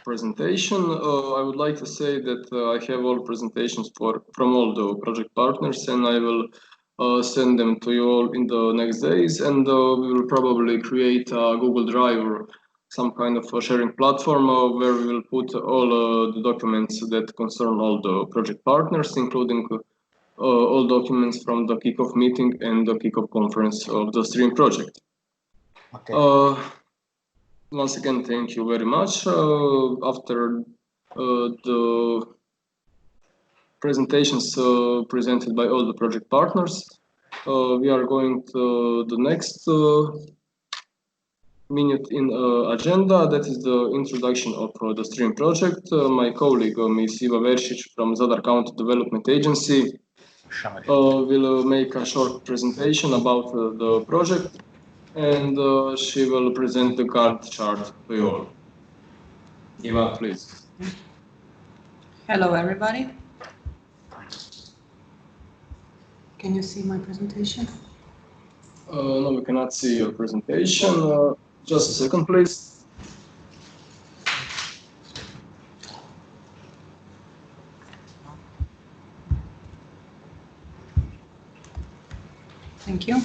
presentation. I would like to say that I have all presentations from all the project partners, and I will send them to you all in the next days, and we will probably create a Google Drive or some kind of a sharing platform where we will put all the documents that concern all the project partners, including all documents from the kickoff meeting and the kickoff conference of the stream project. Okay. Once again, thank you very much. After the presentations presented by all the project partners, we are going to the next minute in agenda. That is the introduction of the stream project. My colleague, Ms. Iva Veršić from Zadar County Development Agency will make a short presentation about the project, and she will present the Gantt chart to you all. Iva, please. Hello, everybody. Can you see my presentation? No, we cannot see your presentation. Just a second, please. Thank you.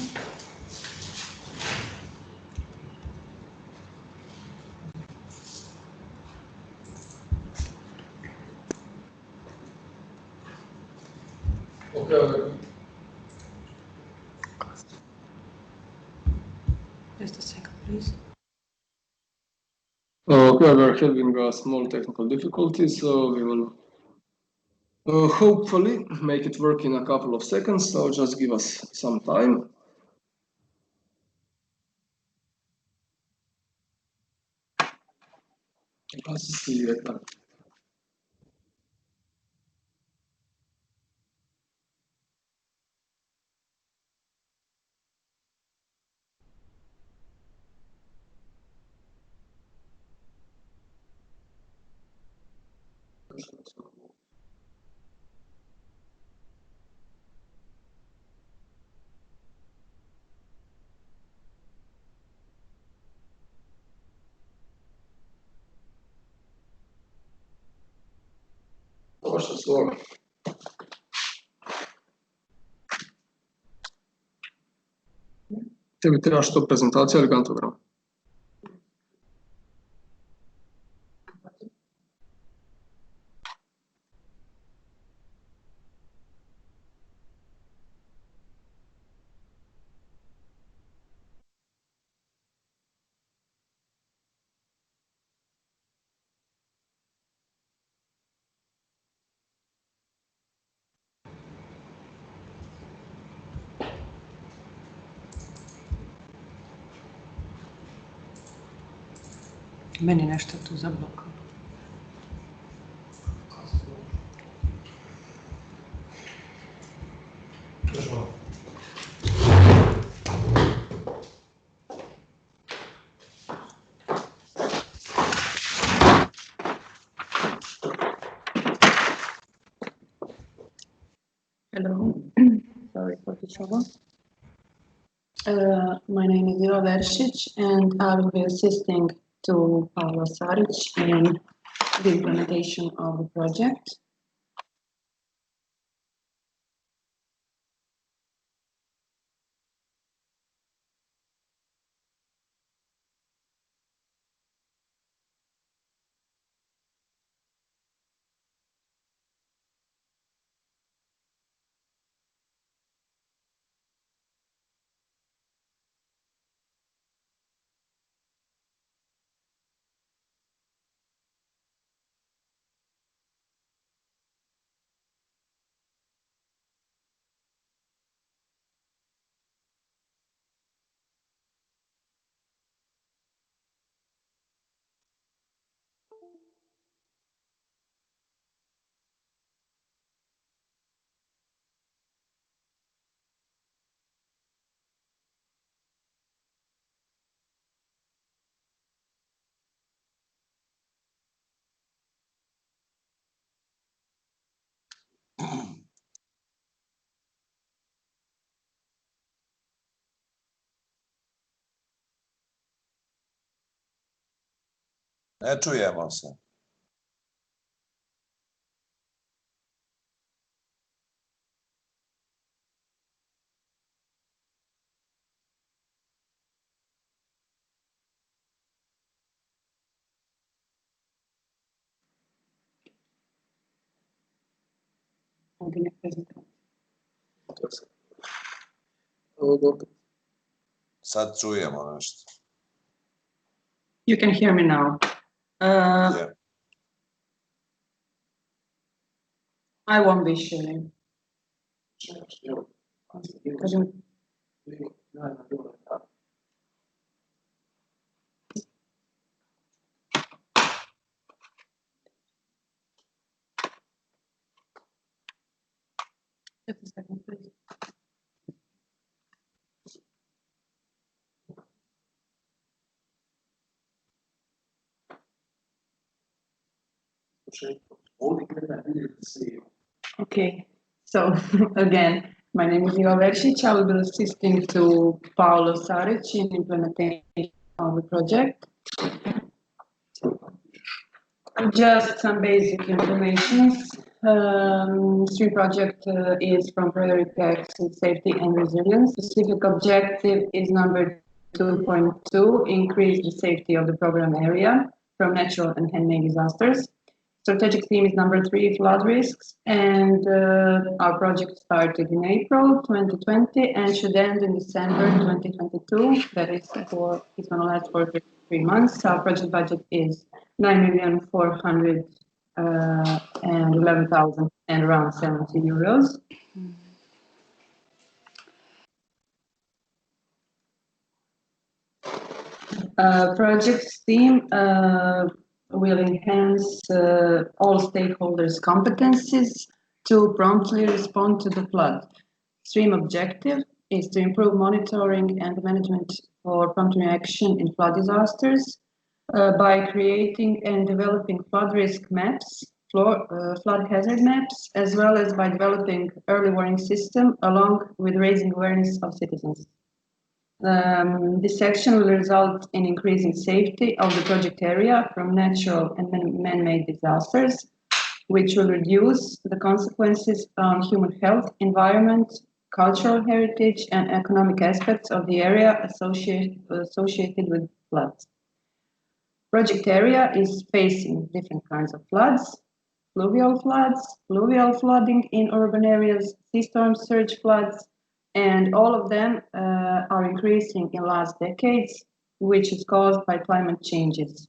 Okay. Just a second, please. Okay, we're having small technical difficulties, so we will hopefully make it work in a couple of seconds, so just give us some time. Ваше слово. Тебе трябва что презентация или гантограм? Meni nešto tu zablokalo. Hello, sorry for the trouble. My name is Iva Veršić, and I will be assisting to Paolo Saric in the implementation of the project. Ne čujemo se. Sad čujemo nešto. You can hear me now. Yeah. I won't be sharing. Just a second, please. Okay, so again, my name is Iva Veršić. I will be assisting to Paolo Saric in implementation of the project. Just some basic information. Stream project is from priority access, safety and resilience. Specific objective is number 2.2, increase the safety of the program area from natural and man-made disasters. Strategic theme is number 3, flood risks, and our project started in April 2020 and should end in December 2022. That is it's going to last for 3 months. Our project budget is 9,411,000 and around 70 euros. Project theme will enhance all stakeholders' competencies to promptly respond to the flood. Stream objective is to improve monitoring and management for prompt reaction in flood disasters by creating and developing flood risk maps, flood hazard maps, as well as by developing early warning system along with raising awareness of citizens. This action will result in increasing safety of the project area from natural and man-made disasters, which will reduce the consequences on human health, environment, cultural heritage, and economic aspects of the area associated with floods. Project area is facing different kinds of floods, fluvial flooding in urban areas, sea storm surge floods, and all of them are increasing in last decades, which is caused by climate changes.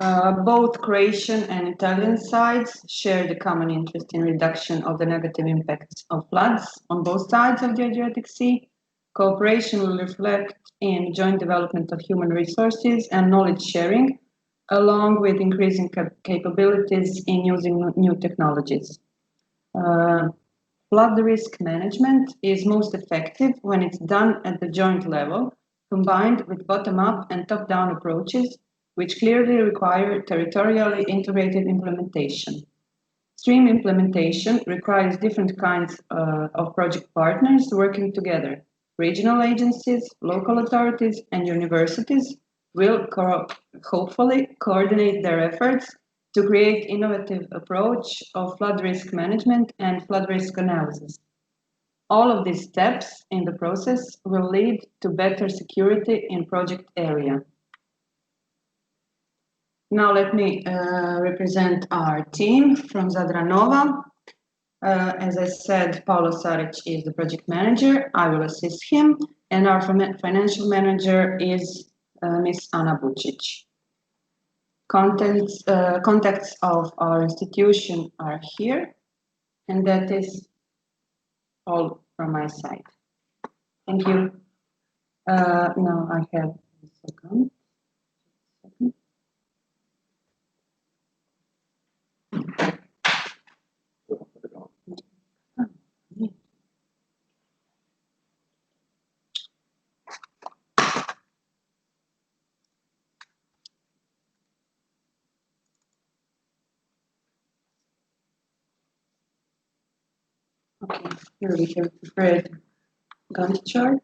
Both Croatian and Italian sides share the common interest in reduction of the negative impacts of floods on both sides of the Adriatic Sea. Cooperation will reflect in joint development of human resources and knowledge sharing, along with increasing capabilities in using new technologies. Flood risk management is most effective when it's done at the joint level, combined with bottom-up and top-down approaches, which clearly require territorially integrated implementation. Stream implementation requires different kinds of project partners working together. Regional agencies, local authorities, and universities will hopefully coordinate their efforts to create innovative approach of flood risk management and flood risk analysis. All of these steps in the process will lead to better security in project area. Now let me represent our team from Zadranova. As I said, Paolo Saric is the project manager. I will assist him. And our financial manager is Ms. Ana Bucic. Contacts of our institution are here, and that is all from my side. Thank you. Now I have a second. Okay, here we have prepared Gantt chart.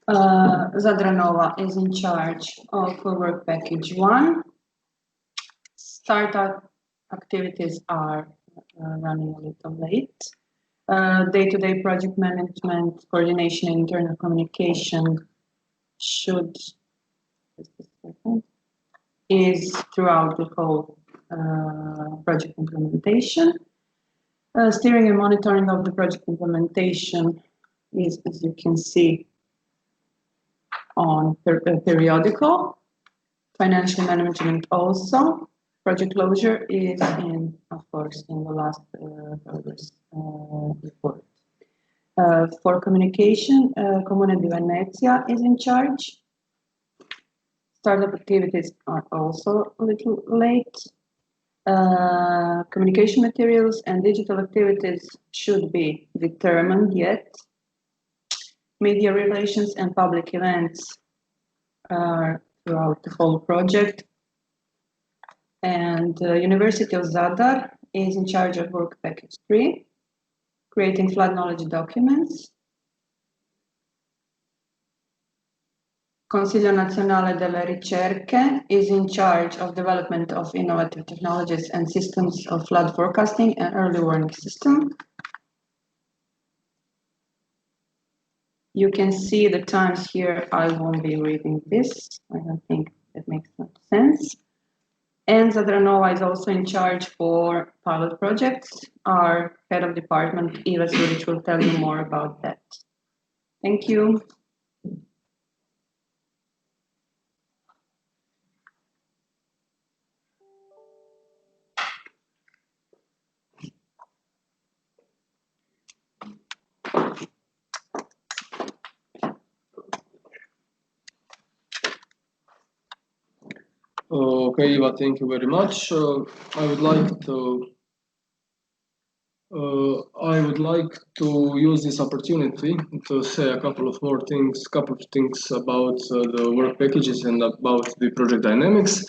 Zadranova is in charge of work package 1. Startup activities are running a little late. Day-to-day project management, coordination, and internal communication is throughout the whole project implementation. Steering and monitoring of the project implementation is, as you can see, on periodical. Financial management also. Project closure is of course, in the last progress report. For communication, Comune di Venezia is in charge. Startup activities are also a little late. Communication materials and digital activities should be determined yet. Media relations and public events are throughout the whole project. And University of Zadar is in charge of work package 3, creating flood knowledge documents. Consiglio Nazionale delle Ricerche is in charge of development of innovative technologies and systems of flood forecasting and early warning system. You can see the times here. I won't be reading this. I don't think that makes much sense. And Zadranova is also in charge for pilot projects. Our head of department, Iva Suric, will tell you more about that. Thank you. Okay, Eva, thank you very much. I would like to use this opportunity to say a couple of things about the work packages and about the project dynamics.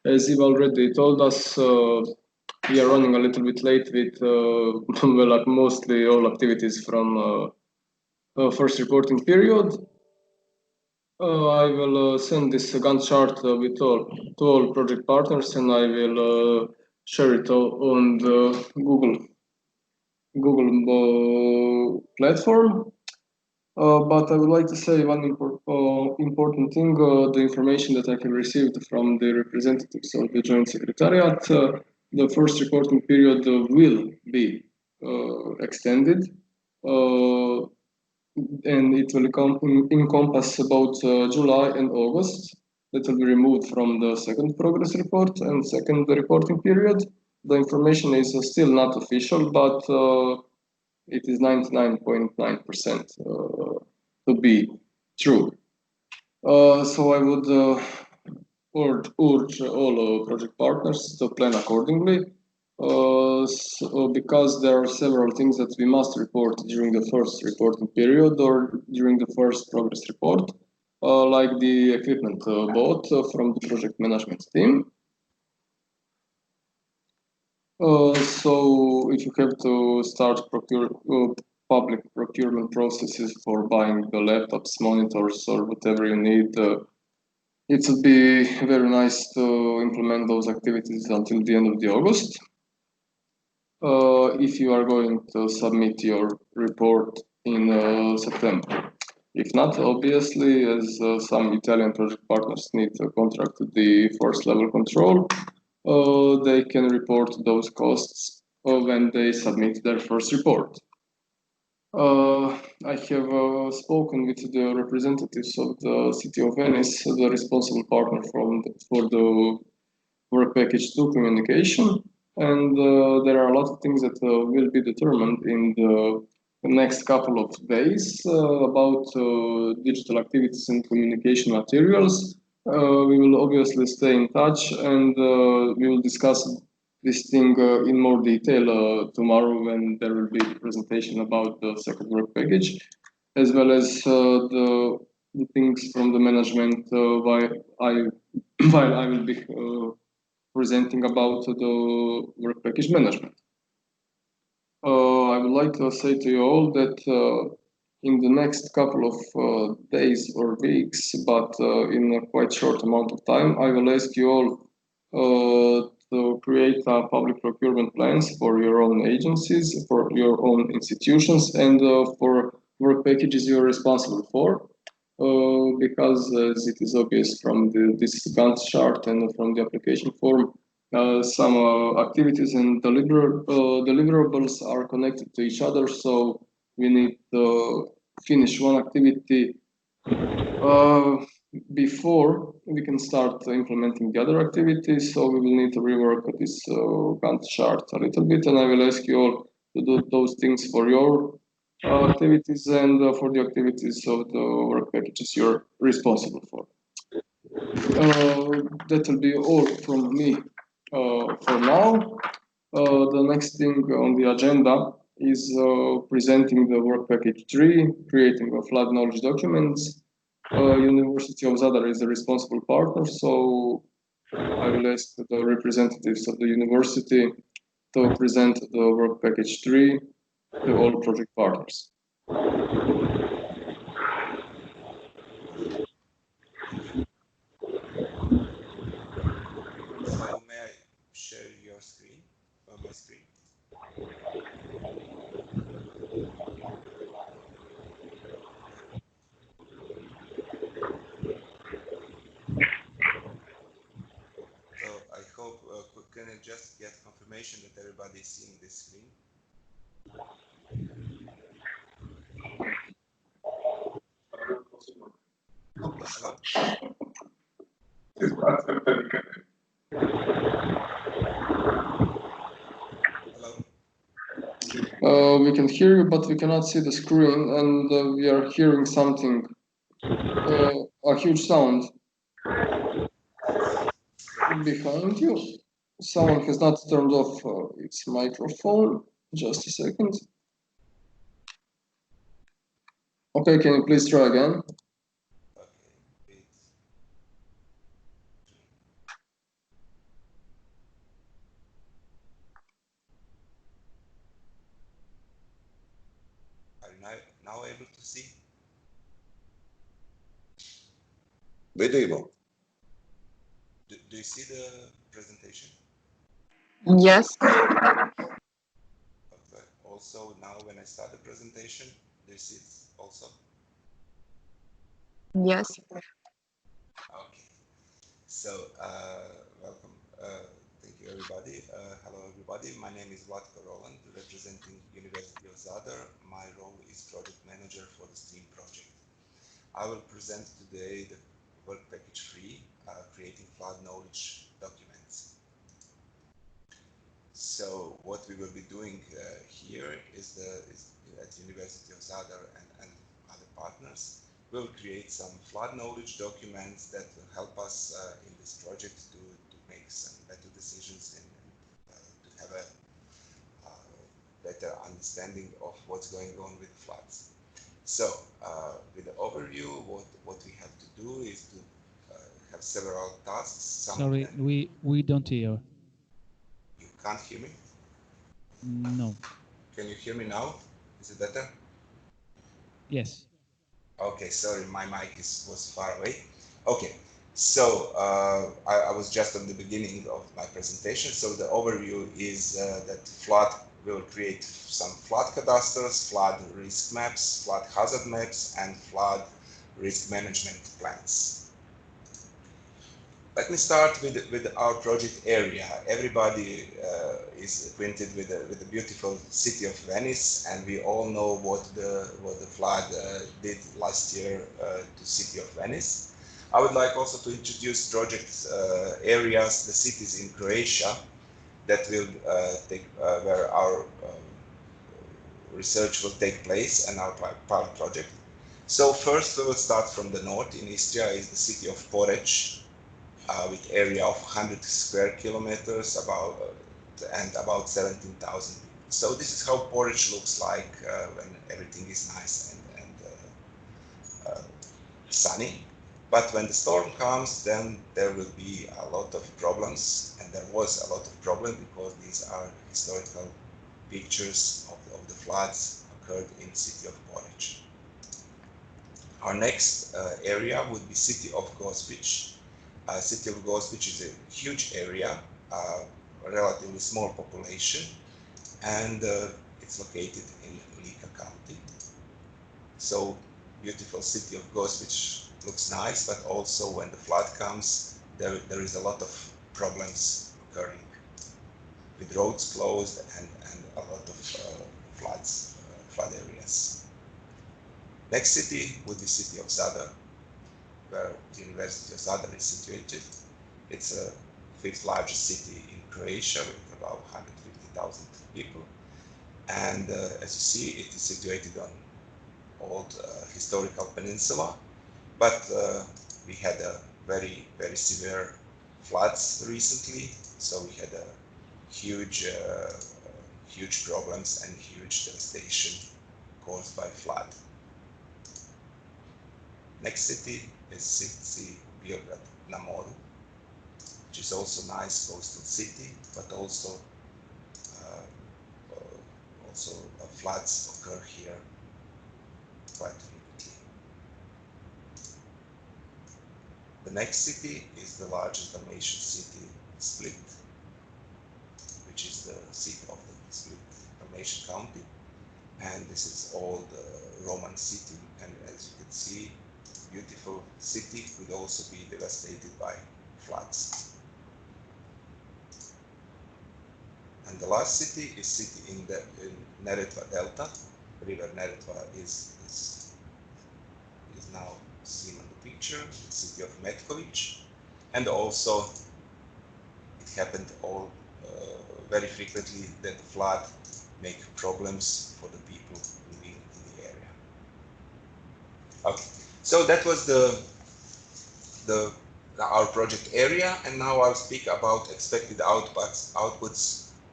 As Eva already told us, we are running a little bit late with well, mostly all activities from first reporting period. I will send this Gantt chart to all project partners, and I will share it on the Google platform. But I would like to say one important thing: the information that I have received from the representatives of the Joint Secretariat. The first reporting period will be extended. And it will encompass about July and August. That will be removed from the second progress report and second reporting period. The information is still not official, but it is 99.9% to be true. So I would urge all project partners to plan accordingly. Because there are several things that we must report during the first reporting period or during the first progress report, like the equipment bought from the project management team. So if you have to start public procurement processes for buying the laptops, monitors, or whatever you need, it would be very nice to implement those activities until the end of the August. If you are going to submit your report in September. If not, obviously, as some Italian project partners need to contract the first level control, they can report those costs when they submit their first report. I have spoken with the representatives of the City of Venice, the responsible partner for the work package 2 communication. And there are a lot of things that will be determined in the next couple of days about digital activities and communication materials. We will obviously stay in touch, and we will discuss this thing in more detail tomorrow when there will be a presentation about the second work package, as well as the things from the management while I will be presenting about the work package management. I would like to say to you all that in the next couple of days or weeks, but in a quite short amount of time. I will ask you all to create public procurement plans for your own agencies, for your own institutions, and for work packages you are responsible for. Because as it is obvious from this Gantt chart and from the application form, some activities and deliverables are connected to each other, so we need to finish one activity before we can start implementing the other activities. So we will need to rework this Gantt chart a little bit, and I will ask you all to do those things for your activities and for the activities of the work packages you're responsible for. That will be all from me for now. The next thing on the agenda is presenting the work package 3, creating a flood knowledge documents. University of Zadar is the responsible partner, so I will ask the representatives of the university to present the work package 3 to all project partners. So may I share your screen, my screen? So I hope, can I just get confirmation that everybody is seeing this screen? We can hear you, but we cannot see the screen, and we are hearing something, a huge sound behind you. Someone has not turned off its microphone. Just a second. Okay, can you please try again? Are you now able to see? Vedemo. Do you see the presentation? Yes. Okay. Also, now when I start the presentation, do you see it also? Yes. Okay. So, welcome. Thank you, everybody. Hello, everybody. My name is Vlatko Roland, representing University of Zadar. My role is project manager for the STEAM project. I will present today the work package 3, creating flood knowledge documents. So what we will be doing here is at University of Zadar and other partners, we'll create some flood knowledge documents that will help us in this project to make some better decisions and to have a better understanding of what's going on with floods. So, with the overview, what we have to do is to have several tasks. Sorry, we don't hear. You can't hear me? No. Can you hear me now? Is it better? Yes. Okay, sorry, my mic was far away. Okay, so I was just at the beginning of my presentation. So the overview is that flood will create some flood cadasters, flood risk maps, flood hazard maps, and flood risk management plans. Let me start with our project area. Everybody is acquainted with the beautiful city of Venice, and we all know what the flood did last year to city of Venice. I would like also to introduce project areas, the cities in Croatia, that will where our research will take place and our pilot project. So first we will start from the north. In Istria is the city of Poreč, with area of 100 square kilometers and about 17,000. So this is how Poreč looks like when everything is nice and sunny. But when the storm comes, then there will be a lot of problems, and there was a lot of problems because these are historical pictures of the floods occurred in the city of Poreč. Our next area would be city of Gospic. City of Gospic is a huge area, a relatively small population, and it's located in Lika County. So beautiful city of Gospic looks nice, but also when the flood comes, there is a lot of problems occurring with roads closed and a lot of flood areas. Next city would be city of Zadar, where the University of Zadar is situated. It's the 5th largest city in Croatia with about 150,000 people. And as you see, it is situated on old historical peninsula, but we had a very severe floods recently, so we had a huge problems and huge devastation caused by flood. Next city is city Beograd na Moru, which is also nice coastal city, but also floods occur here quite frequently. The next city is the largest Dalmatian city, Split, which is the seat of the Split Dalmatian County, and this is old Roman city, and as you can see, beautiful city could also be devastated by floods. And the last city is city in Neretva Delta. River Neretva is now seen on the picture, the city of Metković, and also it happened very frequently that the flood make problems for the people living in the area. Okay, so that was our project area, and now I'll speak about expected outputs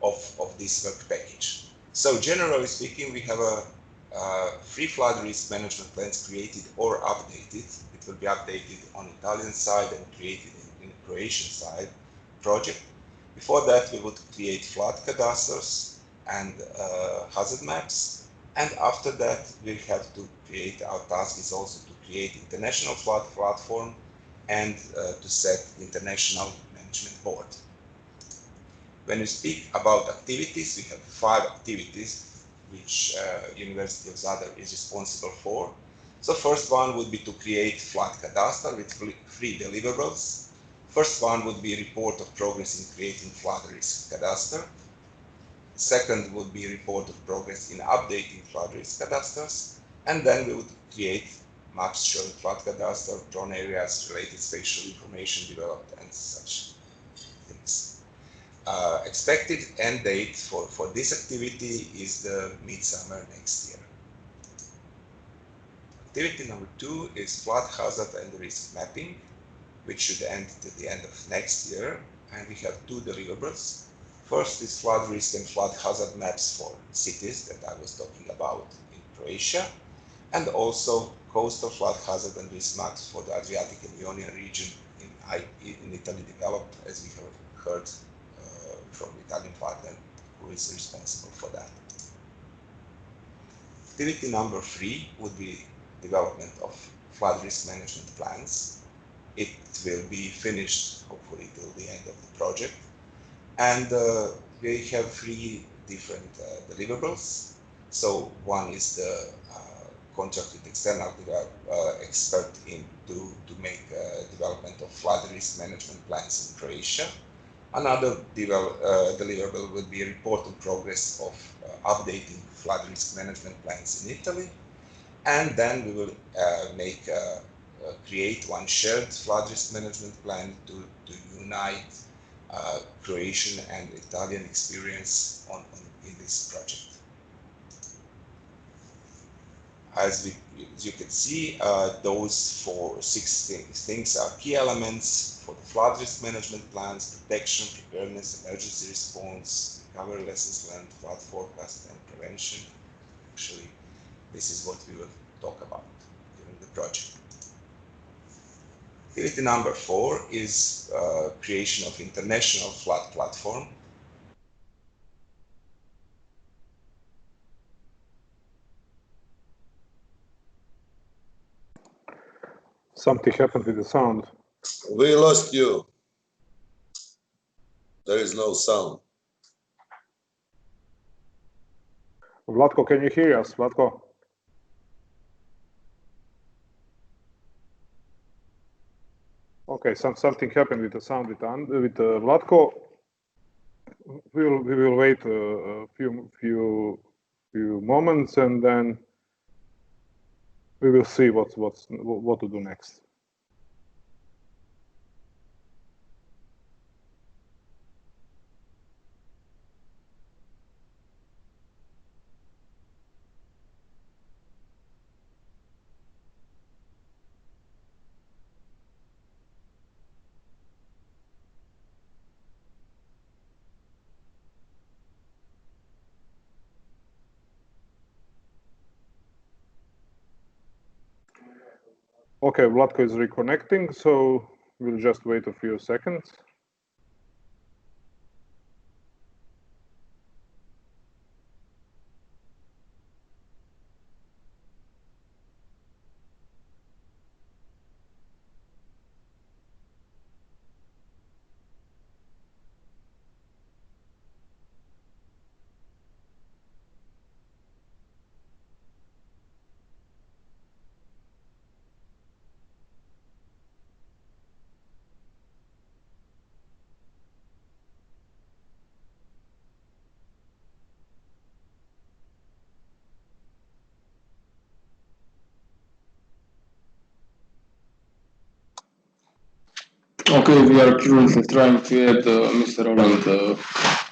of this work package. So generally speaking, we have a free flood risk management plans created or updated. It will be updated on Italian side and created in Croatian side project. Before that, we would create flood cadasters and hazard maps. And after that, we have to create, our task is also to create international flood platform and to set international management board. When we speak about activities, we have 5 activities which University of Zadar is responsible for. So first one would be to create flood cadastre with 3 deliverables. First one would be a report of progress in creating flood risk cadastre. Second would be a report of progress in updating flood risk cadastres. And then we would create maps showing flood cadastre, prone areas, related spatial information developed, and such things. Expected end date for this activity is the midsummer next year. Activity number 2 is flood hazard and risk mapping, which should end at the end of next year, and we have 2 deliverables. First is flood risk and flood hazard maps for cities that I was talking about in Croatia, and also coastal flood hazard and risk maps for the Adriatic and Ionian region in Italy developed, as we have heard from the Italian partner who is responsible for that. Activity number 3 would be development of flood risk management plans. It will be finished hopefully till the end of the project. And we have 3 different deliverables. So one is the contract with external expert to make development of flood risk management plans in Croatia. Another deliverable will be a report on progress of updating flood risk management plans in Italy. And then we will create one shared flood risk management plan to unite Croatian and Italian experience in this project. As you can see, those 6 things are key elements for the flood risk management plans: protection, preparedness, emergency response, recovery, lessons learned, flood forecast, and prevention. Actually, this is what we will talk about during the project. Activity number 4 is creation of international flood platform. Something happened with the sound. We lost you. There is no sound. Vlatko, can you hear us, Vlatko? Okay, something happened with the sound with Vlatko. We will wait a few moments, and then we will see what to do next. Okay, Vlatko is reconnecting, so we'll just wait a few seconds. Okay, we are currently trying to add Mr. Roland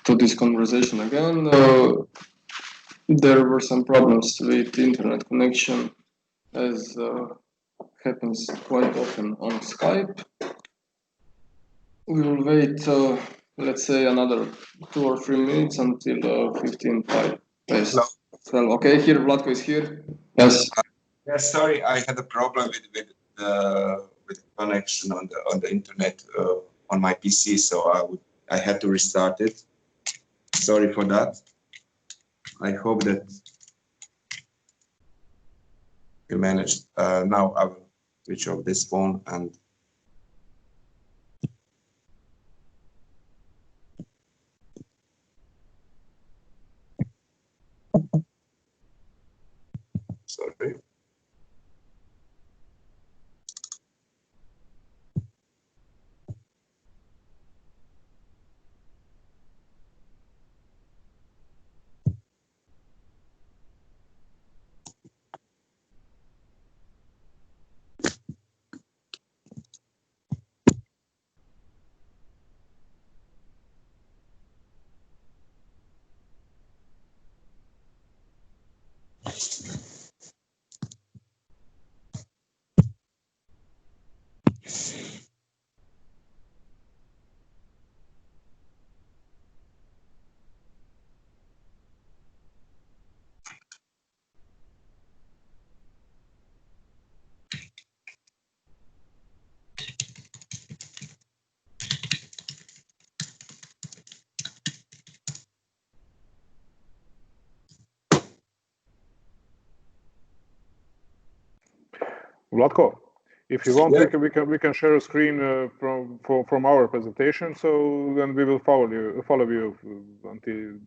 to this conversation again. There were some problems with internet connection, as happens quite often on Skype. We will wait, let's say, another 2 or 3 minutes until 15:05 past 12. Okay, here Vlatko is here. Yes. Yes, sorry, I had a problem with connection on the internet on my PC, so I had to restart it. Sorry for that. I hope that you managed. Now I will switch off this phone and sorry. Vlatko, if you want, we can share a screen from our presentation. So then we will follow you until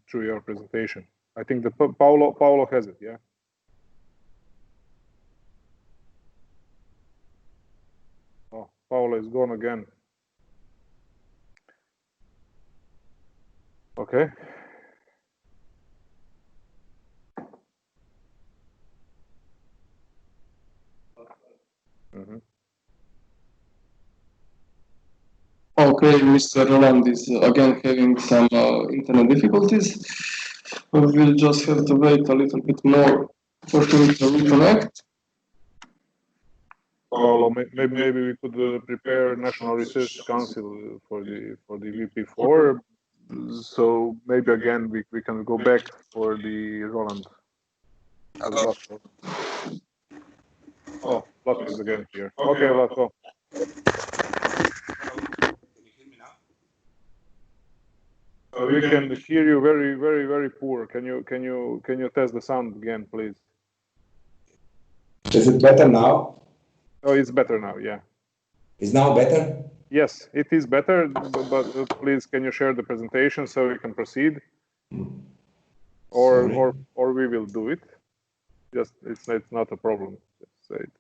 through your presentation. I think that Paolo has it. Yeah. Oh, Paolo is gone again. Okay. Mm-hmm. Okay, Mr. Roland is again having some internet difficulties. We'll just have to wait a little bit more for him to reconnect. Paolo, maybe we could prepare National Research Council for the VP4. So maybe again we can go back for the Roland. Oh, Vlatko is again here. Okay, Vlatko. We can hear you very poor. Can you test the sound again, please? Is it better now? Oh, it's better now. Yeah. Is now better? Yes, it is better. But please, can you share the presentation so we can proceed? Or we will do it. Just it's not a problem. Just say it.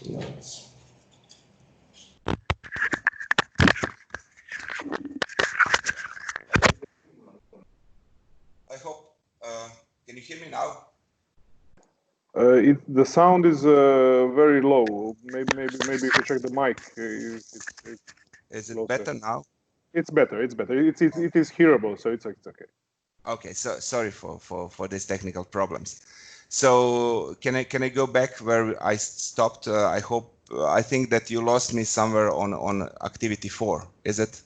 Yes. I hope. Can you hear me now? The sound is very low. Maybe if you check the mic. Is it better now? It's better. It's better. It is hearable, so it's okay. Okay, so sorry for these technical problems. So can I go back where I stopped? I think that you lost me somewhere on activity 4. Is it?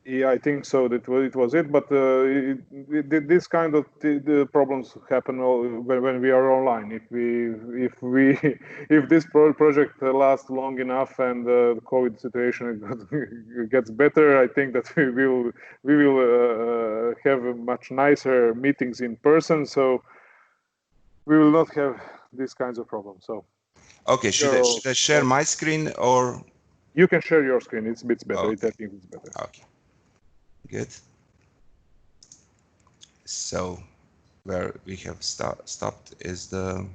Yeah, I think so. It was it. But this kind of the problems happen when we are online. If this project lasts long enough and the COVID situation gets better, I think that we will have much nicer meetings in person. So we will not have these kinds of problems. So. Okay. Should I share my screen or? You can share your screen. It's better. Okay. I think it's better. Okay. Good. So where we have stopped is I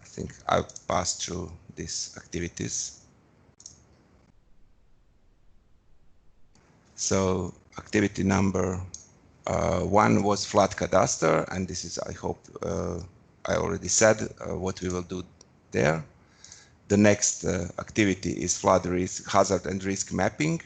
think I've passed through these activities. So activity number 1 was flood cadastre, and this is, I hope, I already said what we will do there. The next activity is flood risk, hazard and risk mapping,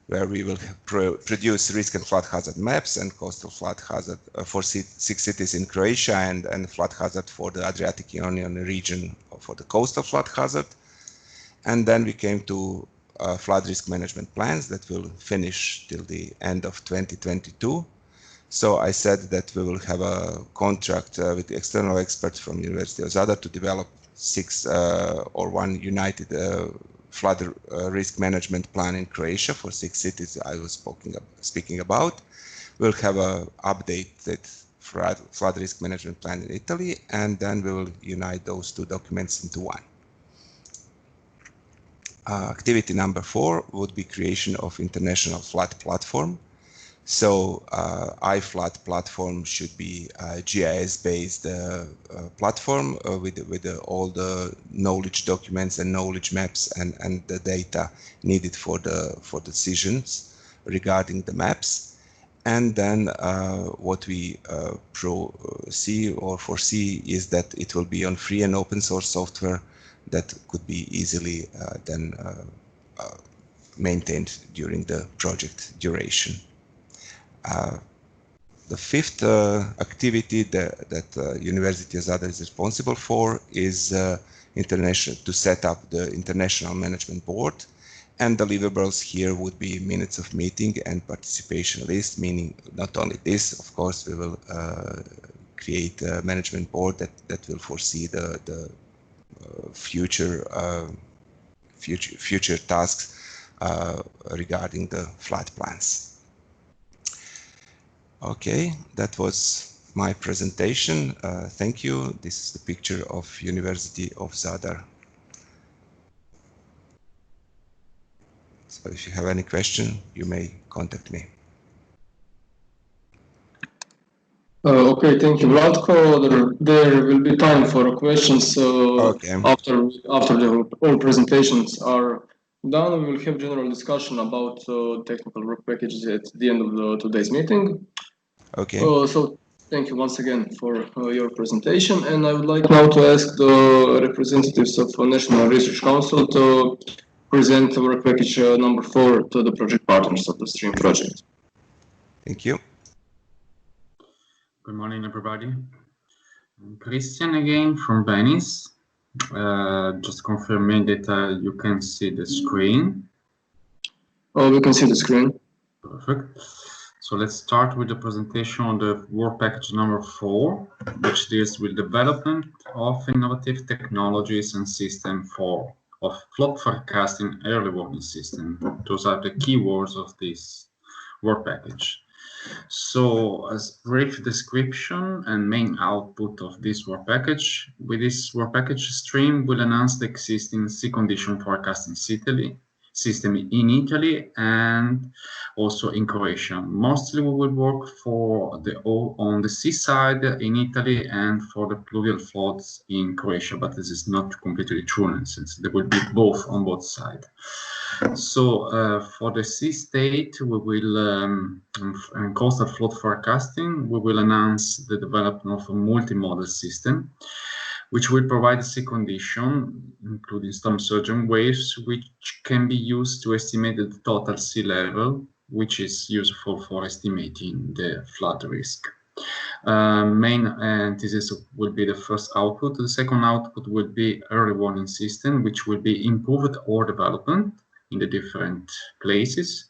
where we will produce risk and flood hazard maps and coastal flood hazard for 6 cities in Croatia and flood hazard for the Adriatic Ionian region for the coastal flood hazard. And then we came to flood risk management plans that will finish till the end of 2022. So I said that we will have a contract with the external experts from University of Zadar to develop 6 or 1 united flood risk management plan in Croatia for 6 cities I was speaking about. We'll have an updated flood risk management plan in Italy, and then we will unite those 2 documents into one. Activity number 4 would be creation of international flood platform. So iFlood platform should be a GIS-based platform with all the knowledge documents and knowledge maps and the data needed for decisions regarding the maps. And then what we foresee is that it will be on free and open source software that could be easily then maintained during the project duration. The 5th activity that University of Zadar is responsible for is to set up the International Management Board, and deliverables here would be minutes of meeting and participation list, meaning not only this, of course, we will create a management board that will foresee the future tasks regarding the flood plans. Okay, that was my presentation. Thank you. This is the picture of University of Zadar. So if you have any question, you may contact me. Okay, thank you, Vlatko. There will be time for questions after all presentations are done. We will have general discussion about technical work packages at the end of today's meeting. Okay. So thank you once again for your presentation, and I would like now to ask the representatives of National Research Council to present work package number 4 to the project partners of the STREAM project. Thank you. Good morning, everybody. I'm Christian again from Venice. Just confirming that you can see the screen. Oh, we can see the screen. Perfect. So let's start with the presentation on the work package number 4, which deals with development of innovative technologies and systems of flood forecasting early warning system. Those are the keywords of this work package. So as brief description and main output of this work package, with this work package stream will enhance the existing sea condition forecasting system in Italy and also in Croatia. Mostly we will work on the seaside in Italy and for the pluvial floods in Croatia, but this is not completely true since there will be both on both sides. So for the sea state, we will, in coastal flood forecasting, we will enhance the development of a multi-model system, which will provide a sea condition, including storm surge and waves, which can be used to estimate the total sea level, which is useful for estimating the flood risk. This will be the first output. The second output will be early warning system, which will be improved or development in the different places.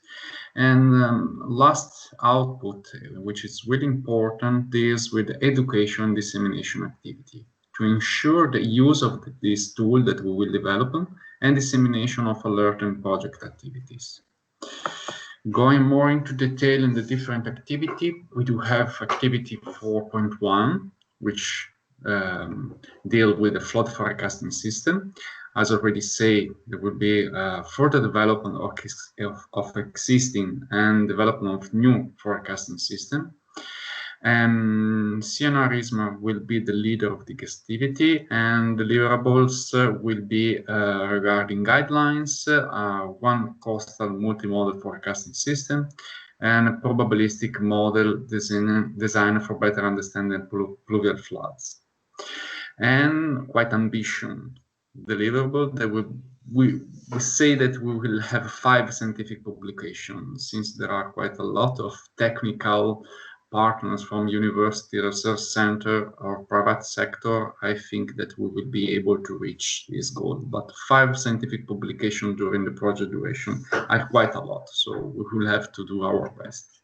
And last output, which is really important, deals with the education dissemination activity to ensure the use of this tool that we will develop and dissemination of alert and project activities. Going more into detail in the different activity, we do have activity 4.1, which deal with the flood forecasting system. As already said, there will be further development of existing and development of new forecasting system. And CNR ISMA will be the leader of the activity, and deliverables will be regarding guidelines, one coastal multimodal forecasting system, and a probabilistic model designed for better understanding pluvial floods. And quite ambitious deliverable that we say that we will have 5 scientific publications, since there are quite a lot of technical partners from university research center or private sector. I think that we will be able to reach this goal, but 5 scientific publications during the project duration are quite a lot, so we will have to do our best.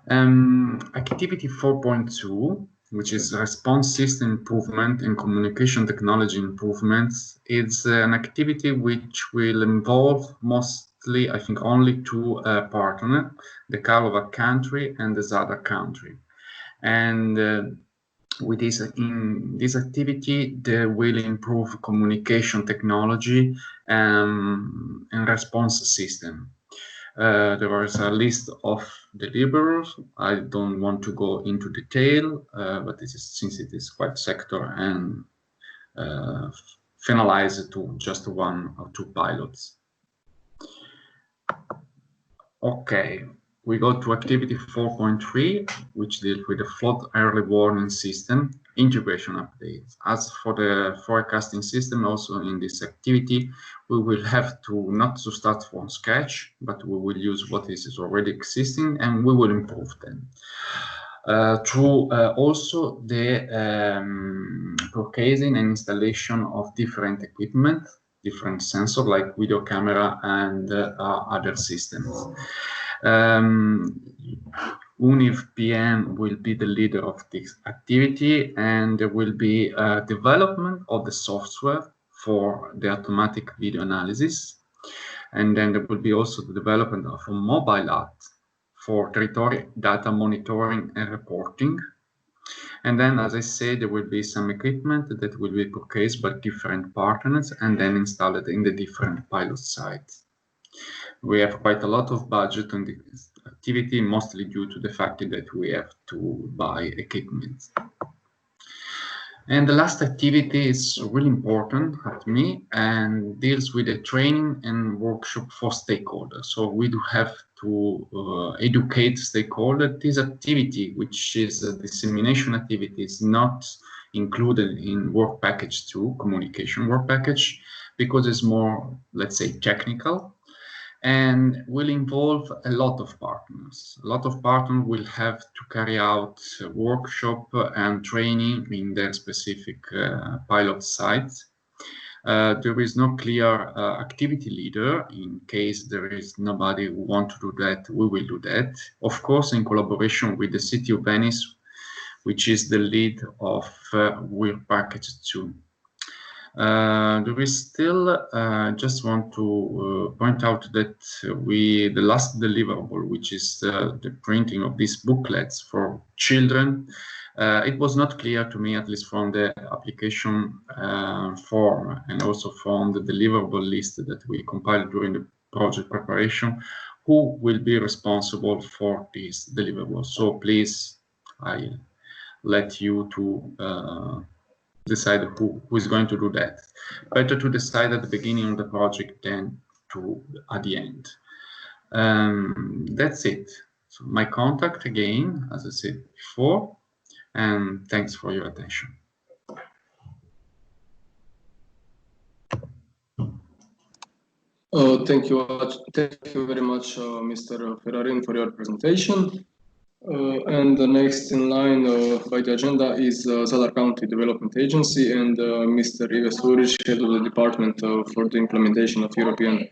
Activity 4.2, which is response system improvement and communication technology improvements, is an activity which will involve mostly, I think, only 2 partners, the Karlovac country and the Zadar country. And with this, in this activity, they will improve communication technology and response system. There is a list of deliverables. I don't want to go into detail, but this is, since it is quite sector and finalized to just 1 or 2 pilots. Okay, we go to activity 4.3, which deals with the flood early warning system integration updates. As for the forecasting system, also in this activity, we will have to not to start from scratch, but we will use what is already existing and we will improve them. Through also the purchasing and installation of different equipment, different sensors like video camera and other systems. UNIV PM will be the leader of this activity, and there will be development of the software for the automatic video analysis. And then there will be also the development of a mobile app for territory data monitoring and reporting. And then, as I said, there will be some equipment that will be purchased by different partners and then installed in the different pilot sites. We have quite a lot of budget on this activity, mostly due to the fact that we have to buy equipment. And the last activity is really important at me and deals with the training and workshop for stakeholders. So we do have to educate stakeholders. This activity, which is a dissemination activity, is not included in work package 2, communication work package, because it's more, let's say, technical, and will involve a lot of partners. A lot of partners will have to carry out a workshop and training in their specific pilot sites. There is no clear activity leader. In case there is nobody who wants to do that, we will do that. Of course, in collaboration with the City of Venice, which is the lead of Work Package 2. We still just want to point out that the last deliverable, which is the printing of these booklets for children, it was not clear to me, at least from the application form and also from the deliverable list that we compiled during the project preparation, who will be responsible for these deliverables. So please, I let you to decide who is going to do that. Better to decide at the beginning of the project than at the end. That's it. So my contact again, as I said before, and thanks for your attention. Thank you very much, Mr. Ferrarin, for your presentation. And the next in line by the agenda is Zadar County Development Agency and Mr. Ive Suric, head of the department for the implementation of European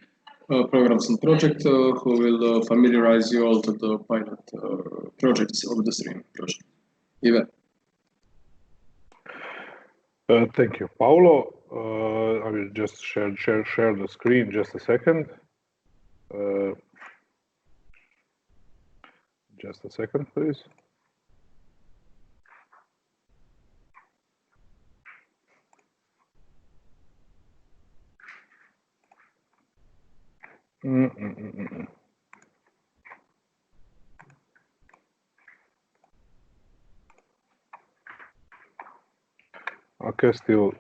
programs and projects, who will familiarize you all to the pilot projects of the STREAM project. Ive. Thank you, Paolo. I will just share the screen just a second. Just a second, please. Okay, still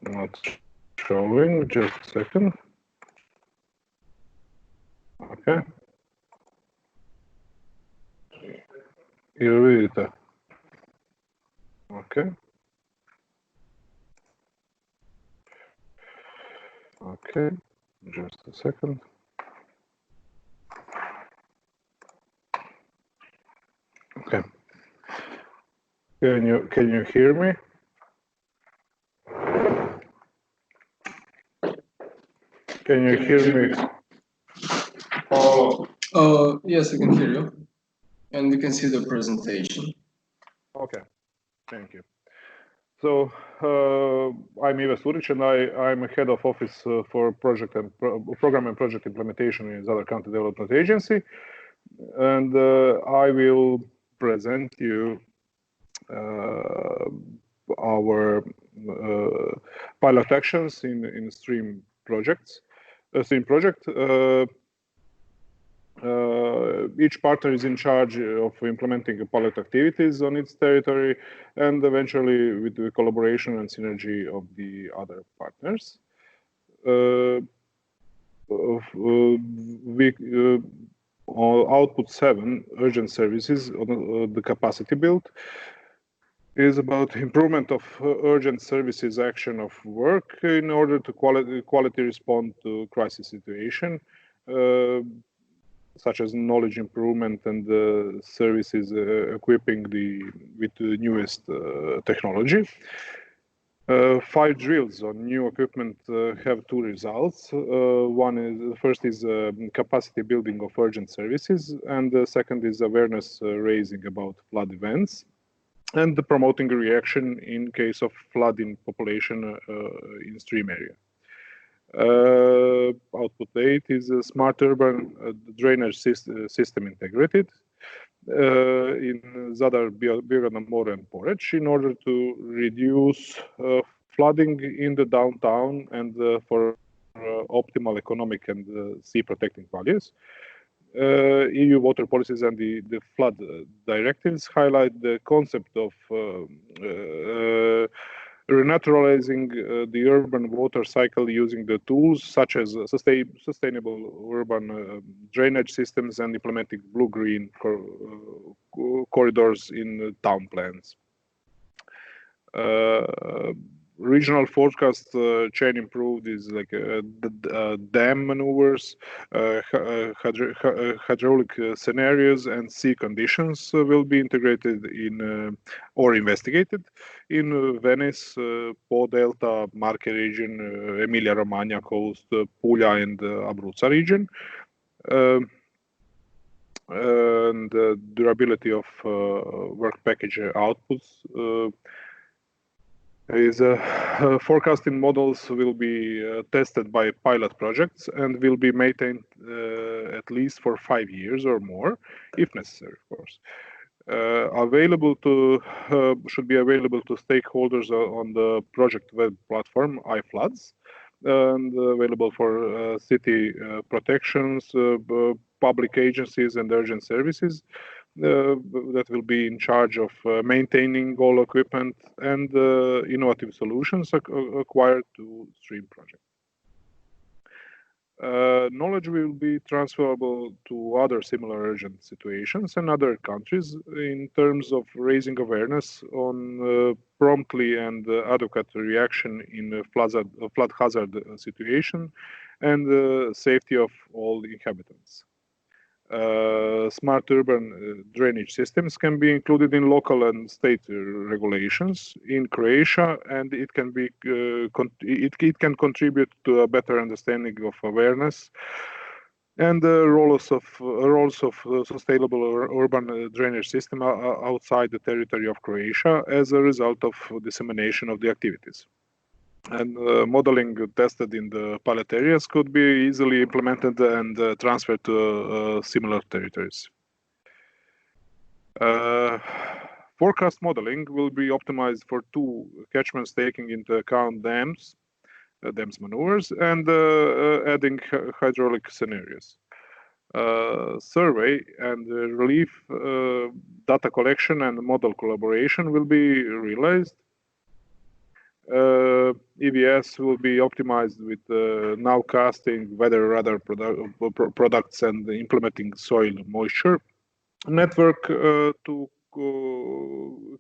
not showing. Just a second. Okay. Ili vidite? Okay. Okay. Just a second. Okay. Can you hear me? Can you hear me? Yes, I can hear you. And we can see the presentation. Okay, thank you. So I'm Ive Suric, and I'm a head of office for program and project implementation in Zadar County Development Agency, and I will present you our pilot actions in STREAM projects. STREAM project. Each partner is in charge of implementing pilot activities on its territory, and eventually with the collaboration and synergy of the other partners. Output 7, urgent services on the capacity build, is about improvement of urgent services action of work in order to quality respond to crisis situation, such as knowledge improvement and services equipping with the newest technology. 5 drills on new equipment have 2 results. The first is capacity building of urgent services, and the second is awareness raising about flood events, and the promoting reaction in case of flooding population in STREAM area. Output 8 is a smart urban drainage system integrated in Zadar, Biograd More and Poreč in order to reduce flooding in the downtown and for optimal economic and sea protecting values. EU water policies and the flood directives highlight the concept of renaturalizing the urban water cycle using the tools such as sustainable urban drainage systems and implementing blue-green corridors in town plans. Regional forecast chain improved is like dam maneuvers, hydraulic scenarios, and sea conditions will be integrated in or investigated in Venice, Po Delta, Marche region, Emilia-Romagna coast, Puglia, and Abruzzo region. And the durability of work package outputs. Forecasting models will be tested by pilot projects and will be maintained at least for 5 years or more, if necessary, of course. Should be available to stakeholders on the project web platform iFloods, and available for city protections, public agencies, and urgent services that will be in charge of maintaining all equipment and innovative solutions acquired to stream project. Knowledge will be transferable to other similar urgent situations and other countries in terms of raising awareness on promptly and adequate reaction in a flood hazard situation and safety of all inhabitants. Smart urban drainage systems can be included in local and state regulations in Croatia, and it can be it can contribute to a better understanding of awareness and the roles of sustainable urban drainage system outside the territory of Croatia as a result of dissemination of the activities. And modeling tested in the pilot areas could be easily implemented and transferred to similar territories. Forecast modeling will be optimized for 2 catchments, taking into account dams maneuvers, and adding hydraulic scenarios. Survey and relief data collection and model collaboration will be realized. EVS will be optimized with nowcasting, weather radar products, and implementing soil moisture network to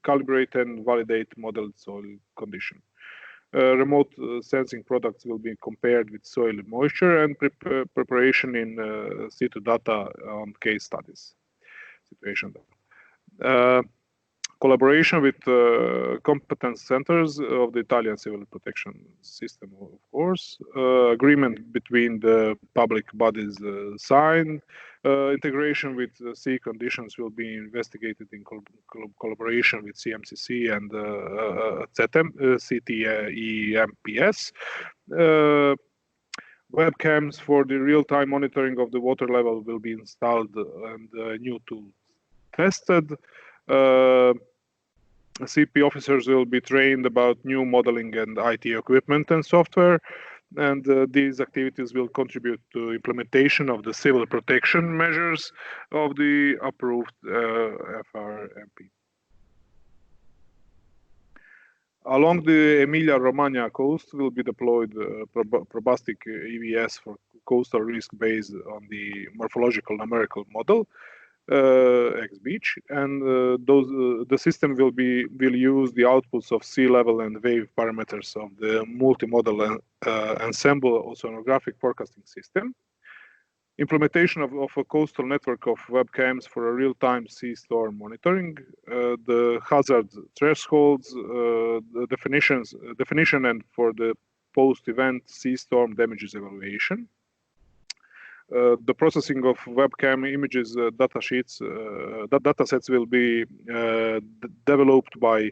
calibrate and validate modeled soil condition. Remote sensing products will be compared with soil moisture and preparation in situ data on case studies, situation data. Collaboration with competence centers of the Italian civil protection system, of course. Agreement between the public bodies signed. Integration with sea conditions will be investigated in collaboration with CMCC and CTEMPS. Webcams for the real-time monitoring of the water level will be installed and new tool tested. CP officers will be trained about new modeling and IT equipment and software, and these activities will contribute to implementation of the civil protection measures of the approved FRMP. Along the Emilia-Romagna coast will be deployed probastic EVS for coastal risk based on the morphological numerical model. X-Beach, and the system will use the outputs of sea level and wave parameters of the multimodal ensemble oceanographic forecasting system. Implementation of a coastal network of webcams for a real-time sea storm monitoring, the hazard thresholds, the definition, and for the post-event sea storm damages evaluation. The processing of webcam images data sheets, data sets will be developed by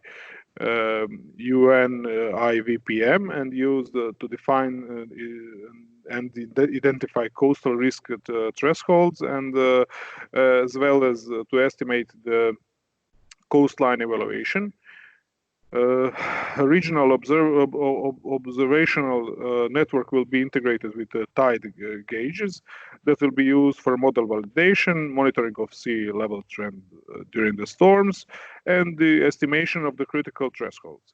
UNIVPM and used to define and identify coastal risk thresholds, and as well as to estimate the coastline evaluation. A regional observational network will be integrated with tide gauges that will be used for model validation, monitoring of sea level trend during the storms, and the estimation of the critical thresholds.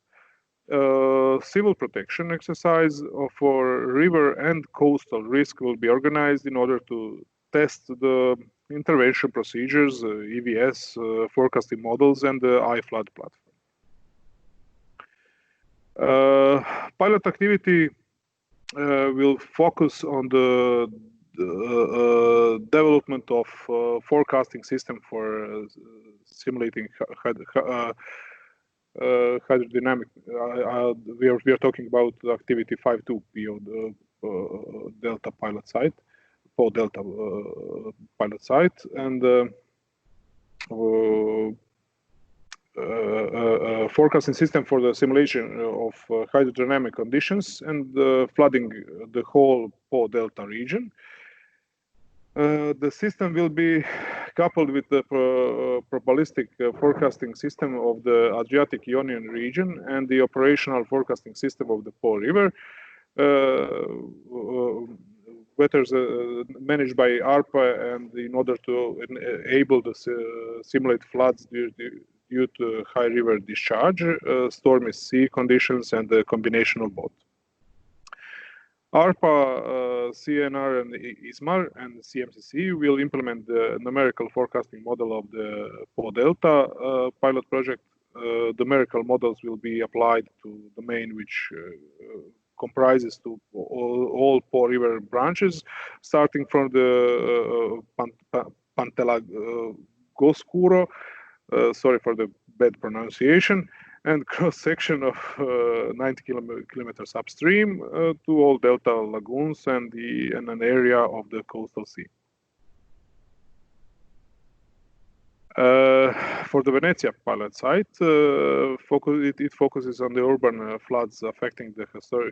Civil protection exercise for river and coastal risk will be organized in order to test the intervention procedures, EVS, forecasting models, and the iFlood platform. Pilot activity will focus on the development of forecasting system for simulating hydrodynamic. We are talking about activity 5.2 PO Delta pilot site, PO Delta pilot site, and forecasting system for the simulation of hydrodynamic conditions and flooding the whole Po Delta region. The system will be coupled with the probabilistic forecasting system of the Adriatic-Ionian region and the operational forecasting system of the Po River, managed by ARPA, and in order to enable to simulate floods due to high river discharge, stormy sea conditions, and the combination of both. ARPA, CNR, and ISMAR, and CMCC will implement the numerical forecasting model of the Po Delta pilot project. The numerical models will be applied to the domain which comprises to all Po River branches, starting from the Pantelagoscuro, sorry for the bad pronunciation, and cross-section of 90 kilometers upstream to all delta lagoons and an area of the coastal sea. For the Venezia pilot site, it focuses on the urban floods affecting the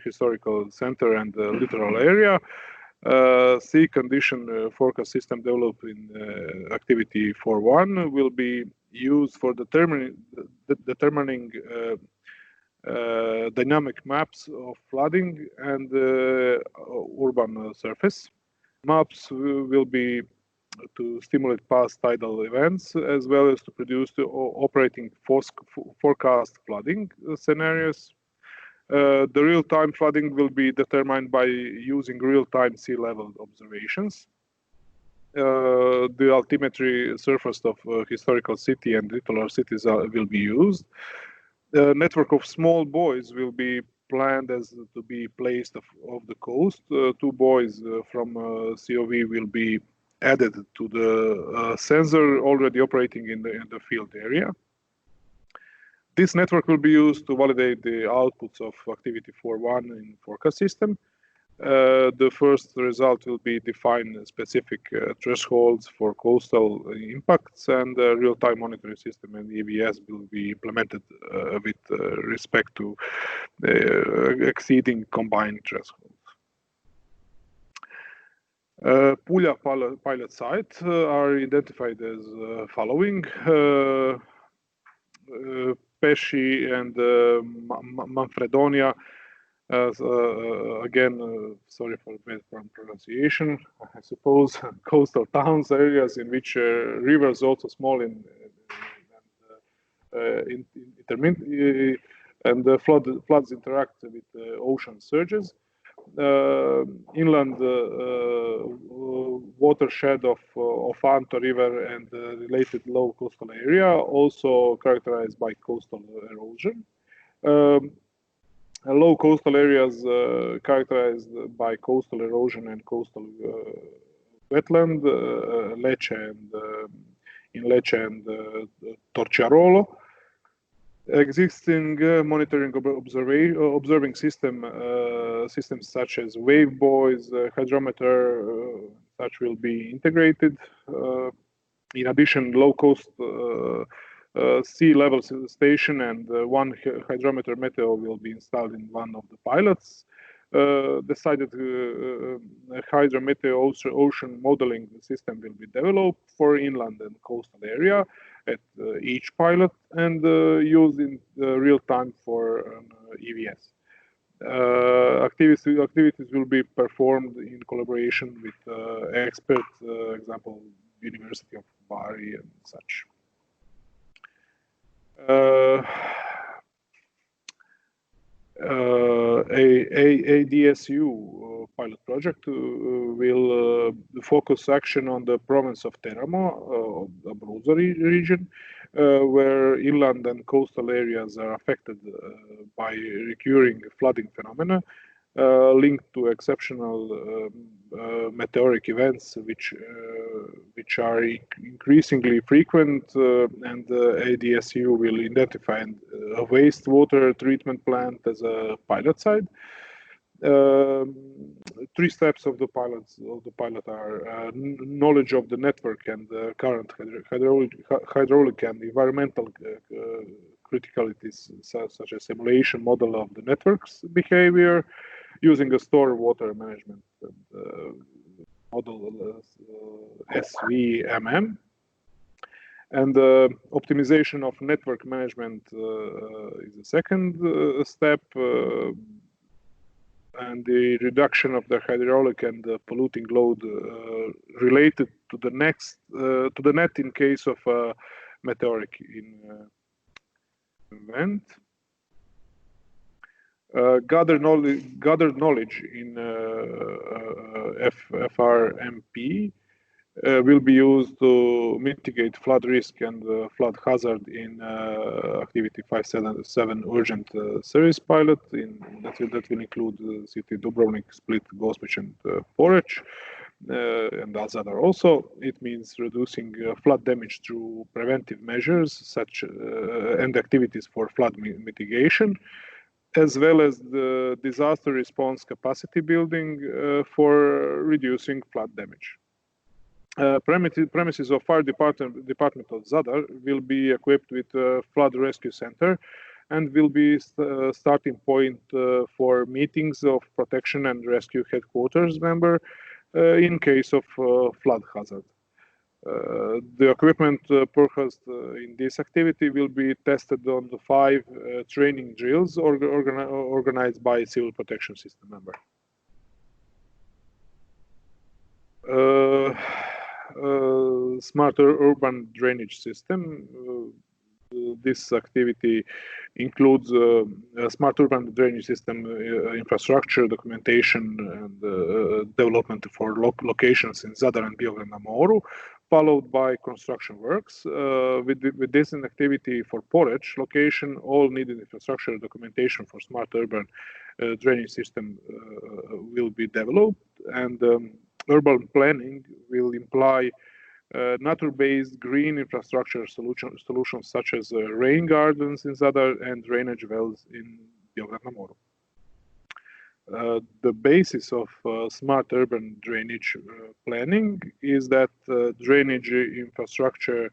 historical center and the littoral area. Sea condition forecast system developed in activity 4.1 will be used for determining dynamic maps of flooding and urban surface. Maps will be to stimulate past tidal events, as well as to produce the operating forecast flooding scenarios. The real-time flooding will be determined by using real-time sea level observations. The altimetry surface of historical city and littoral cities will be used. The network of small buoys will be planned as to be placed off the coast. 2 buoys from COV will be added to the sensor already operating in the field area. This network will be used to validate the outputs of activity 4.1 in forecast system. The first result will be define specific thresholds for coastal impacts, and the real-time monitoring system and EVS will be implemented with respect to exceeding combined thresholds. Puglia pilot sites are identified as following. Pesci and Manfredonia, again, sorry for bad pronunciation, I suppose, coastal towns, areas in which rivers also small intermittent, and the floods interact with ocean surges. Inland watershed of Anto River and related low coastal area, also characterized by coastal erosion. Low coastal areas characterized by coastal erosion and coastal wetland, in Lecce and Torciarolo. Existing monitoring observing systems such as wave buoys, hydrometer, such will be integrated. In addition, low coast sea level station and 1 hydrometer meteo will be installed in one of the pilots. Decided hydrometeo ocean modeling system will be developed for inland and coastal area at each pilot and used in real time for EVS. Activities will be performed in collaboration with experts, example, University of Bari and such. ADSU pilot project will focus action on the province of Teramo, Abruzzo region, where inland and coastal areas are affected by recurring flooding phenomena linked to exceptional meteoric events, which are increasingly frequent, and ADSU will identify a wastewater treatment plant as a pilot site. 3 steps of the pilot are knowledge of the network and current hydraulic and environmental criticalities such as simulation model of the network's behavior, using a store water management model SVMM, and optimization of network management is the second step, and the reduction of the hydraulic and the polluting load related to the net in case of meteoric event. Gathered knowledge in FRMP will be used to mitigate flood risk and flood hazard in activity 577 urgent service pilot. That will include city Dubrovnik, Split, Gospić, and Poreč, and Zadar also. It means reducing flood damage through preventive measures such and activities for flood mitigation, as well as the disaster response capacity building for reducing flood damage. Premises of Fire Department of Zadar will be equipped with a flood rescue center and will be starting point for meetings of protection and rescue headquarters member in case of flood hazard. The equipment purchased in this activity will be tested on the 5 training drills organized by Civil Protection System member. Smarter urban drainage system. This activity includes a smart urban drainage system infrastructure, documentation, and development for locations in Zadar and Biograd na Moru, followed by construction works. With this activity for Poreč location, all needed infrastructure documentation for smart urban drainage system will be developed, and urban planning will imply nature-based green infrastructure solutions such as rain gardens in Zadar and drainage wells in Biograd na Moru. The basis of smart urban drainage planning is that drainage infrastructure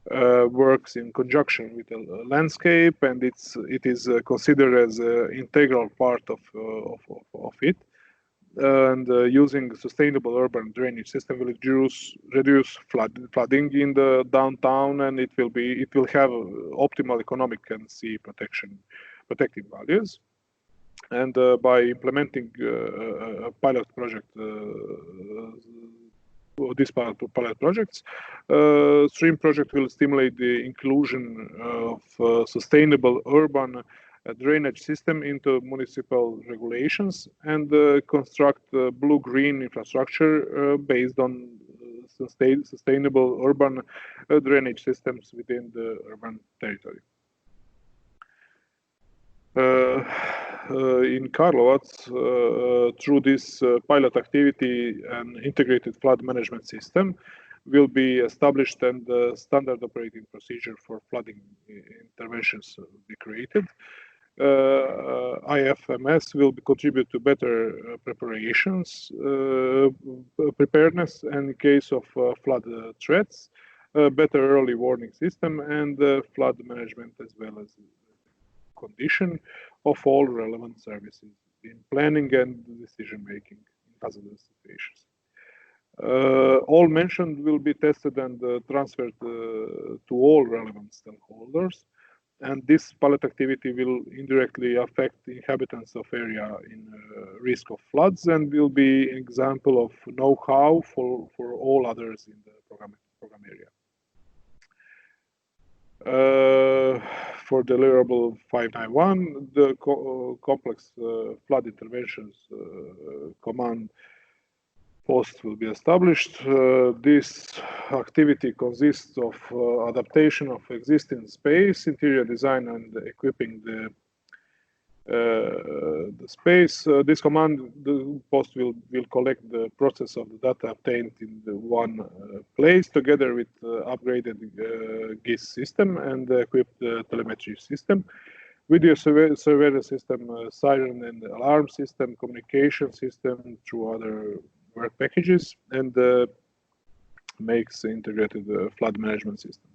works in conjunction with the landscape, and it is considered as an integral part of it. And using sustainable urban drainage system will reduce flooding in the downtown, and it will have optimal economic and sea protective values. And by implementing a pilot project, these pilot projects, STREAM project will stimulate the inclusion of sustainable urban drainage system into municipal regulations and construct blue-green infrastructure based on sustainable urban drainage systems within the urban territory. In Karlovac, through this pilot activity, an integrated flood management system will be established, and the standard operating procedure for flooding interventions will be created. IFMS will contribute to better preparedness, and in case of flood threats, better early warning system, and flood management, as well as condition of all relevant services in planning and decision making in hazardous situations. All mentioned will be tested and transferred to all relevant stakeholders, and this pilot activity will indirectly affect the inhabitants of area in risk of floods, and will be an example of know-how for all others in the program area. For deliverable 591, the complex flood interventions command post will be established. This activity consists of adaptation of existing space, interior design, and equipping the space. This command post will collect the process of the data obtained in the one place, together with upgraded GIS system and equipped telemetry system, video surveillance system, siren and alarm system, communication system through other work packages, and makes integrated flood management system,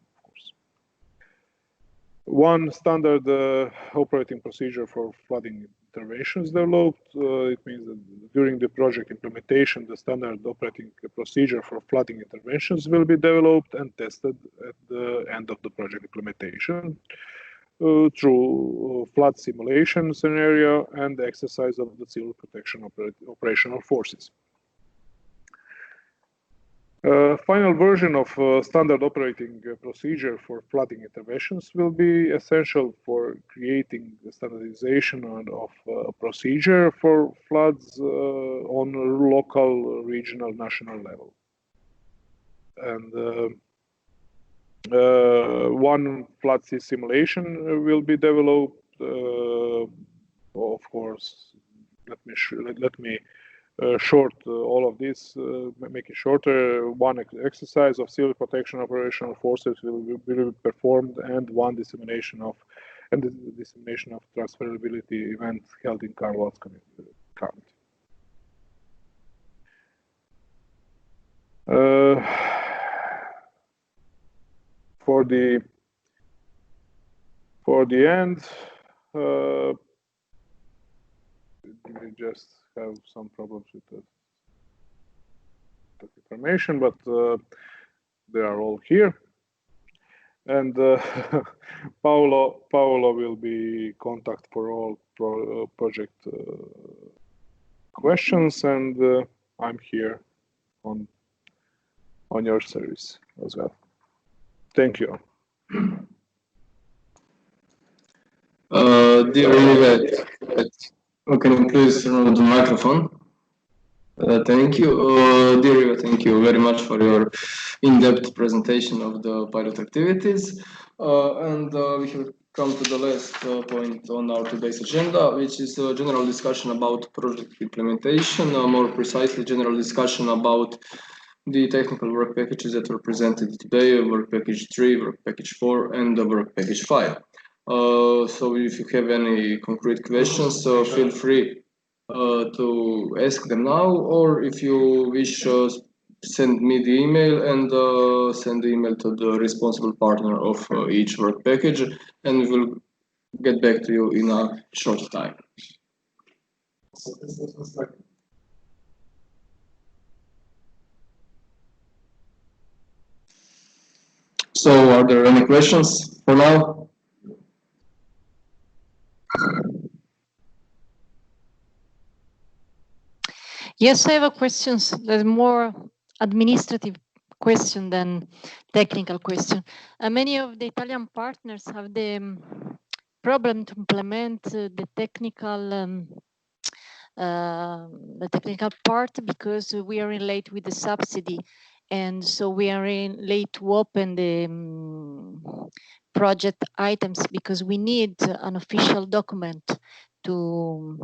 of one standard operating procedure for flooding interventions developed. It means that during the project implementation, the standard operating procedure for flooding interventions will be developed and tested at the end of the project implementation through flood simulation scenario and the exercise of the civil protection operational forces. Final version of standard operating procedure for flooding interventions will be essential for creating the standardization of procedure for floods on local, regional, national level. And one flood simulation will be developed. Of course, let me short all of this, make it shorter. One exercise of civil protection operational forces will be performed, and one dissemination of transferability event held in Karlovac County. For the end, we just have some problems with the information, but they are all here. And Paolo will be contact for all project questions, and I'm here on your service as well. Thank you. Dear Yvette, can you please turn on the microphone? Thank you. Dear Yvette, thank you very much for your in-depth presentation of the pilot activities. And we have come to the last point on our today's agenda, which is a general discussion about project implementation, more precisely general discussion about the technical work packages that were presented today, work package 3, work package 4, and the work package 5. So if you have any concrete questions, feel free to ask them now, or if you wish, send me the email and send the email to the responsible partner of each work package, and we will get back to you in a short time. So are there any questions for now? Yes, I have a question. There's more administrative question than technical question. Many of the Italian partners have the problem to implement the technical part, because we are in late with the subsidy, and so we are in late to open the project items, because we need an official document to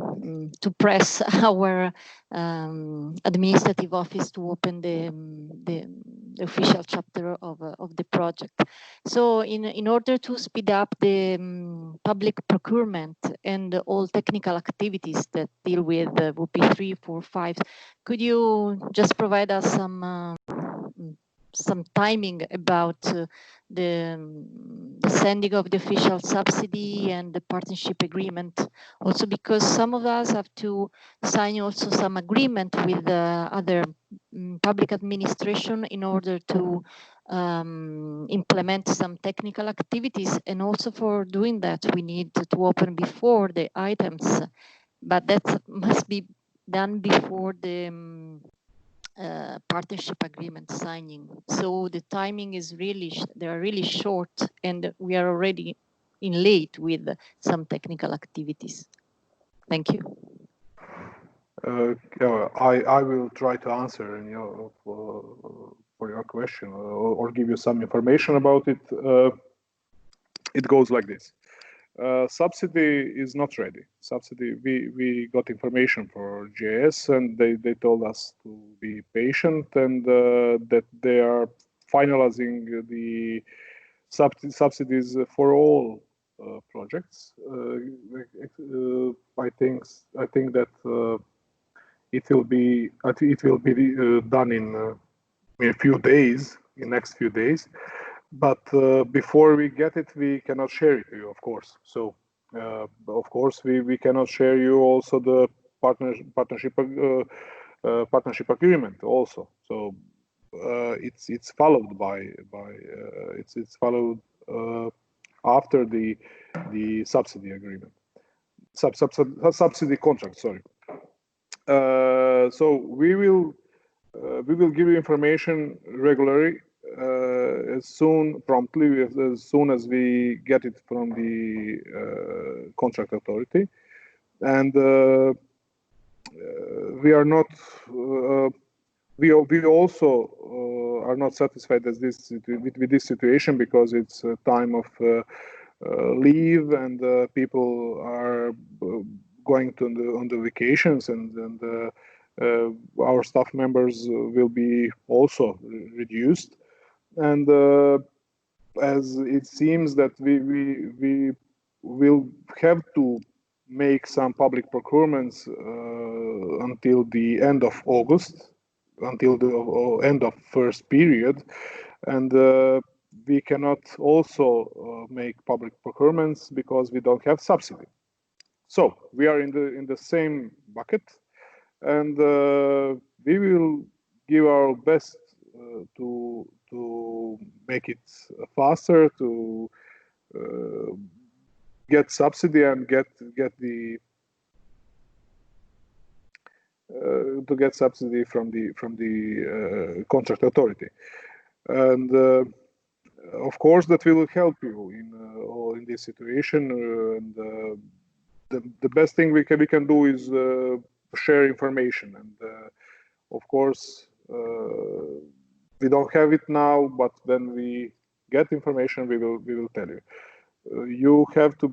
press our administrative office to open the official chapter of the project. So in order to speed up the public procurement and all technical activities that deal with WP 3, 4, 5, could you just provide us some timing about the sending of the official subsidy and the partnership agreement? Also, because some of us have to sign also some agreement with other public administration in order to implement some technical activities, and also for doing that we need to open before the items, but that must be done before the partnership agreement signing. So the timing is they are really short, and we are already in late with some technical activities. Thank you. I will try to answer for your question, or give you some information about it. It goes like this. Subsidy is not ready. Subsidy, we got information for GIS, and they told us to be patient, and that they are finalizing the subsidies for all projects. I think that it will be done in a few days, in next few days. but before we get it, we cannot share it to you, of course. So, of course, we cannot share you also the partnership agreement also. So it's followed by it's followed after the subsidy agreement, subsidy contract. Sorry. So we will give you information regularly, promptly, as soon as we get it from the contract authority, and we are not. We also are not satisfied with this situation, because it's a time of leave, and people are going on the vacations, and our staff members will be also reduced, and as it seems that we will have to make some public procurements until the end of August, until the end of first period, and we cannot also make public procurements because we don't have subsidy. So we are in the same bucket, and we will give our best to make it faster, to get subsidy and get the to get subsidy from the contract authority, and of course that will help you in this situation. And the best thing we can do is share information, and of course we don't have it now, but when we get information, we will tell you. You have to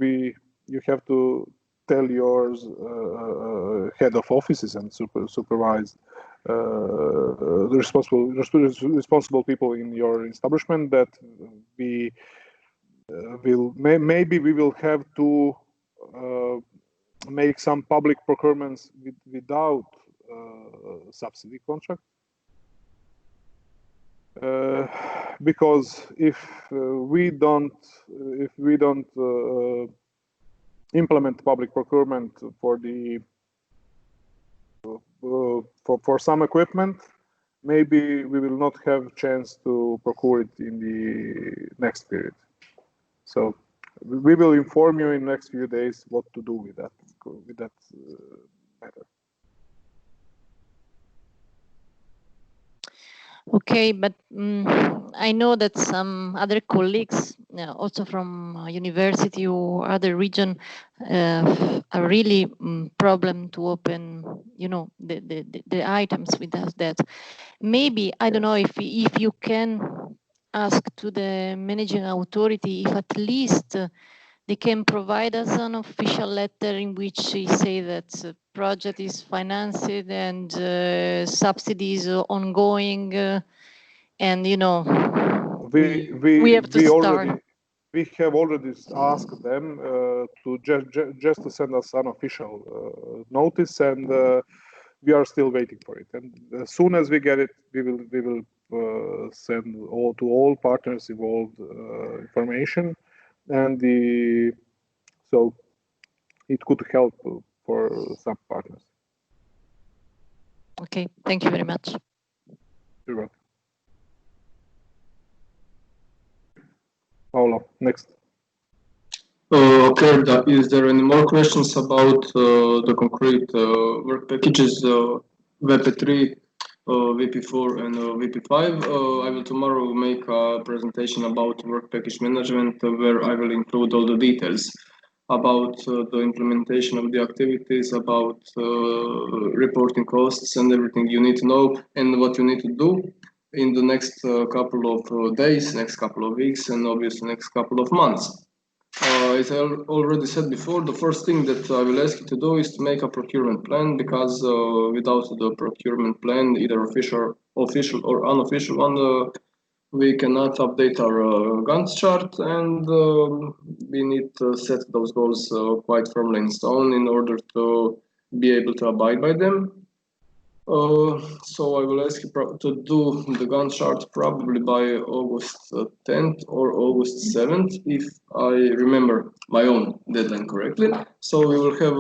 tell your head of offices and supervise the responsible people in your establishment that we maybe we will have to make some public procurements without subsidy contract, because if we don't implement public procurement for the for some equipment, maybe we will not have chance to procure it in the next period. So we will inform you in the next few days what to do with that matter. Okay, but I know that some other colleagues, also from university or other region, are really problem to open, the items with us. That maybe I don't know if you can ask to the managing authority if at least they can provide us an official letter in which they say that the project is financed and subsidies are ongoing, and we have to start. We have already asked them to just to send us an official notice, and we are still waiting for it. And as soon as we get it, we will send to all partners involved information. And so it could help for some partners. Okay, thank you very much. You're welcome. Paolo, next. Okay, is there any more questions about the concrete work packages, VP3, VP4 and VP5? I will tomorrow make a presentation about work package management where I will include all the details about the implementation of the activities, about reporting costs and everything you need to know and what you need to do in the next couple of days, next couple of weeks, and obviously next couple of months. As I already said before, the first thing that I will ask you to do is to make a procurement plan, because without the procurement plan, either official or unofficial one, we cannot update our Gantt chart, and we need to set those goals quite firmly in stone in order to be able to abide by them. So I will ask you to do the Gantt chart probably by August 10th or August 7th, if I remember my own deadline correctly. So we will have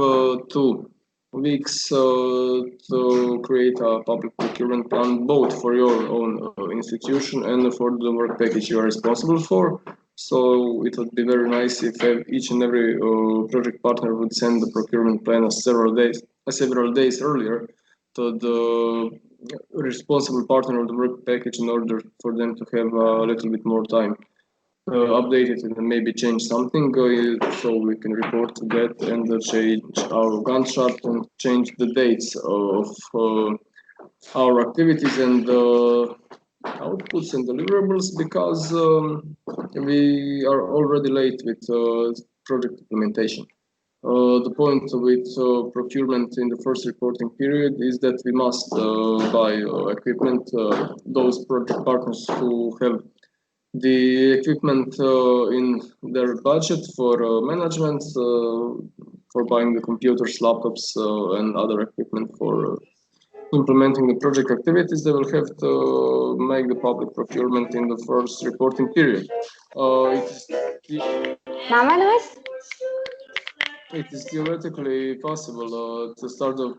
2 weeks to create a public procurement plan, both for your own institution and for the work package you are responsible for. So it would be very nice if each and every project partner would send the procurement plan several days earlier to the responsible partner of the work package, in order for them to have a little bit more time update it and maybe change something, so we can report that and change our Gantt chart and change the dates of our activities and outputs and deliverables, because we are already late with project implementation. The point with procurement in the first reporting period is that we must buy equipment. Those project partners who have the equipment in their budget for management, for buying the computers, laptops, and other equipment for implementing the project activities, they will have to make the public procurement in the first reporting period. It is theoretically possible to start the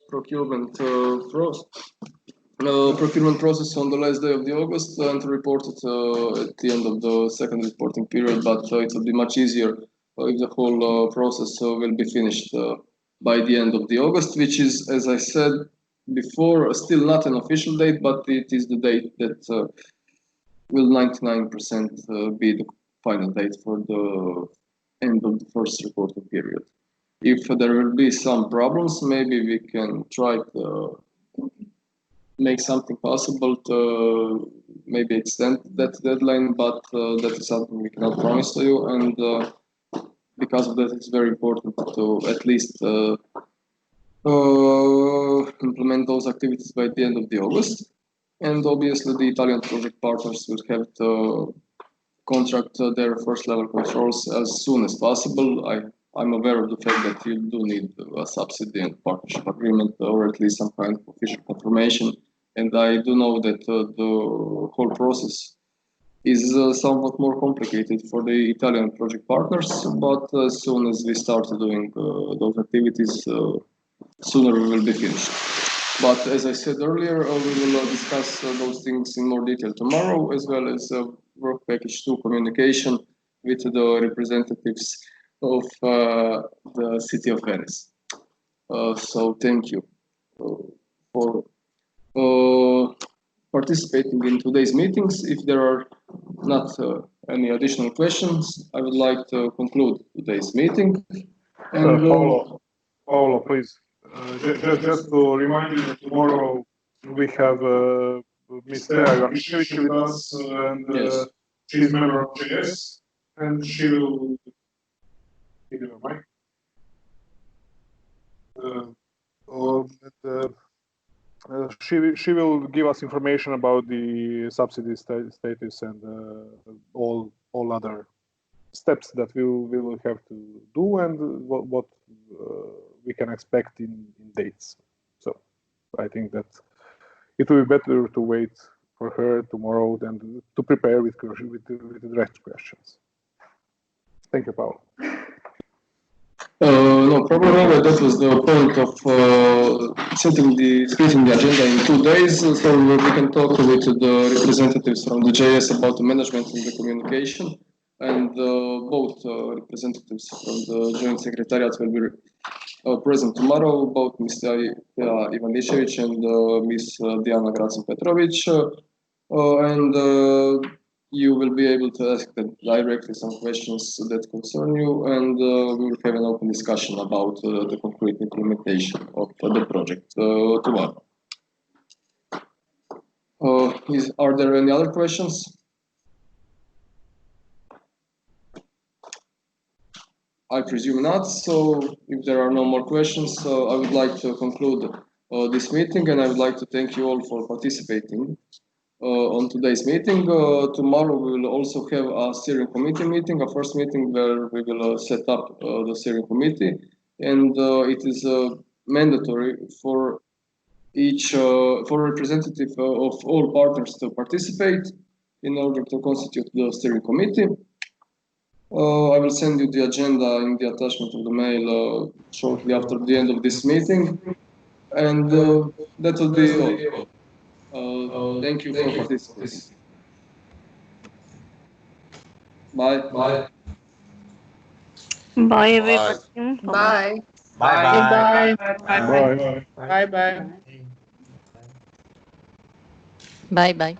procurement process on the last day of the August and to report it at the end of the second reporting period, but it will be much easier if the whole process will be finished by the end of the August, which is, as I said before, still not an official date, but it is the date that will 99% be the final date for the end of the first reporting period. If there will be some problems, maybe we can try to make something possible to maybe extend that deadline, but that is something we cannot promise to you, and because of that it's very important to at least implement those activities by the end of the August. And obviously the Italian project partners will have to contract their first level controls as soon as possible. I'm aware of the fact that you do need a subsidy and partnership agreement, or at least some kind of official confirmation. And I do know that the whole process is somewhat more complicated for the Italian project partners, but as soon as we start doing those activities, sooner we will be finished. But as I said earlier, we will discuss those things in more detail tomorrow, as well as work package 2 communication with the representatives of the City of Venice. So thank you for participating in today's meetings. If there are not any additional questions, I would like to conclude today's meeting. And Paolo, please, just to remind you that tomorrow we have Ms. Tea Ivanišević with us, and she's a member of JS, and she will give you a mic. She will give us information about the subsidy status and all other steps that we will have to do, and what we can expect in dates. So I think that it will be better to wait for her tomorrow than to prepare with the direct questions. Thank you, Paolo. No problem. That was the point of splitting the agenda in 2 days, so we can talk with the representatives from the JS about the management and the communication, and both representatives from the Joint Secretariat will be present tomorrow, both Ms. Tea Ivanišević and Ms. Diana Gracin-Petrović, and you will be able to ask them directly some questions that concern you, and we will have an open discussion about the concrete implementation of the project tomorrow. Are there any other questions? I presume not, so if there are no more questions, I would like to conclude this meeting, and I would like to thank you all for participating on today's meeting. Tomorrow we will also have a steering committee meeting, a first meeting where we will set up the steering committee, and it is mandatory for for representative of all partners to participate in order to constitute the steering committee. I will send you the agenda in the attachment of the mail shortly after the end of this meeting, and that will be all. Thank you for participating. Bye. Bye, everybody. Bye. Bye. Bye. Bye bye. Bye bye.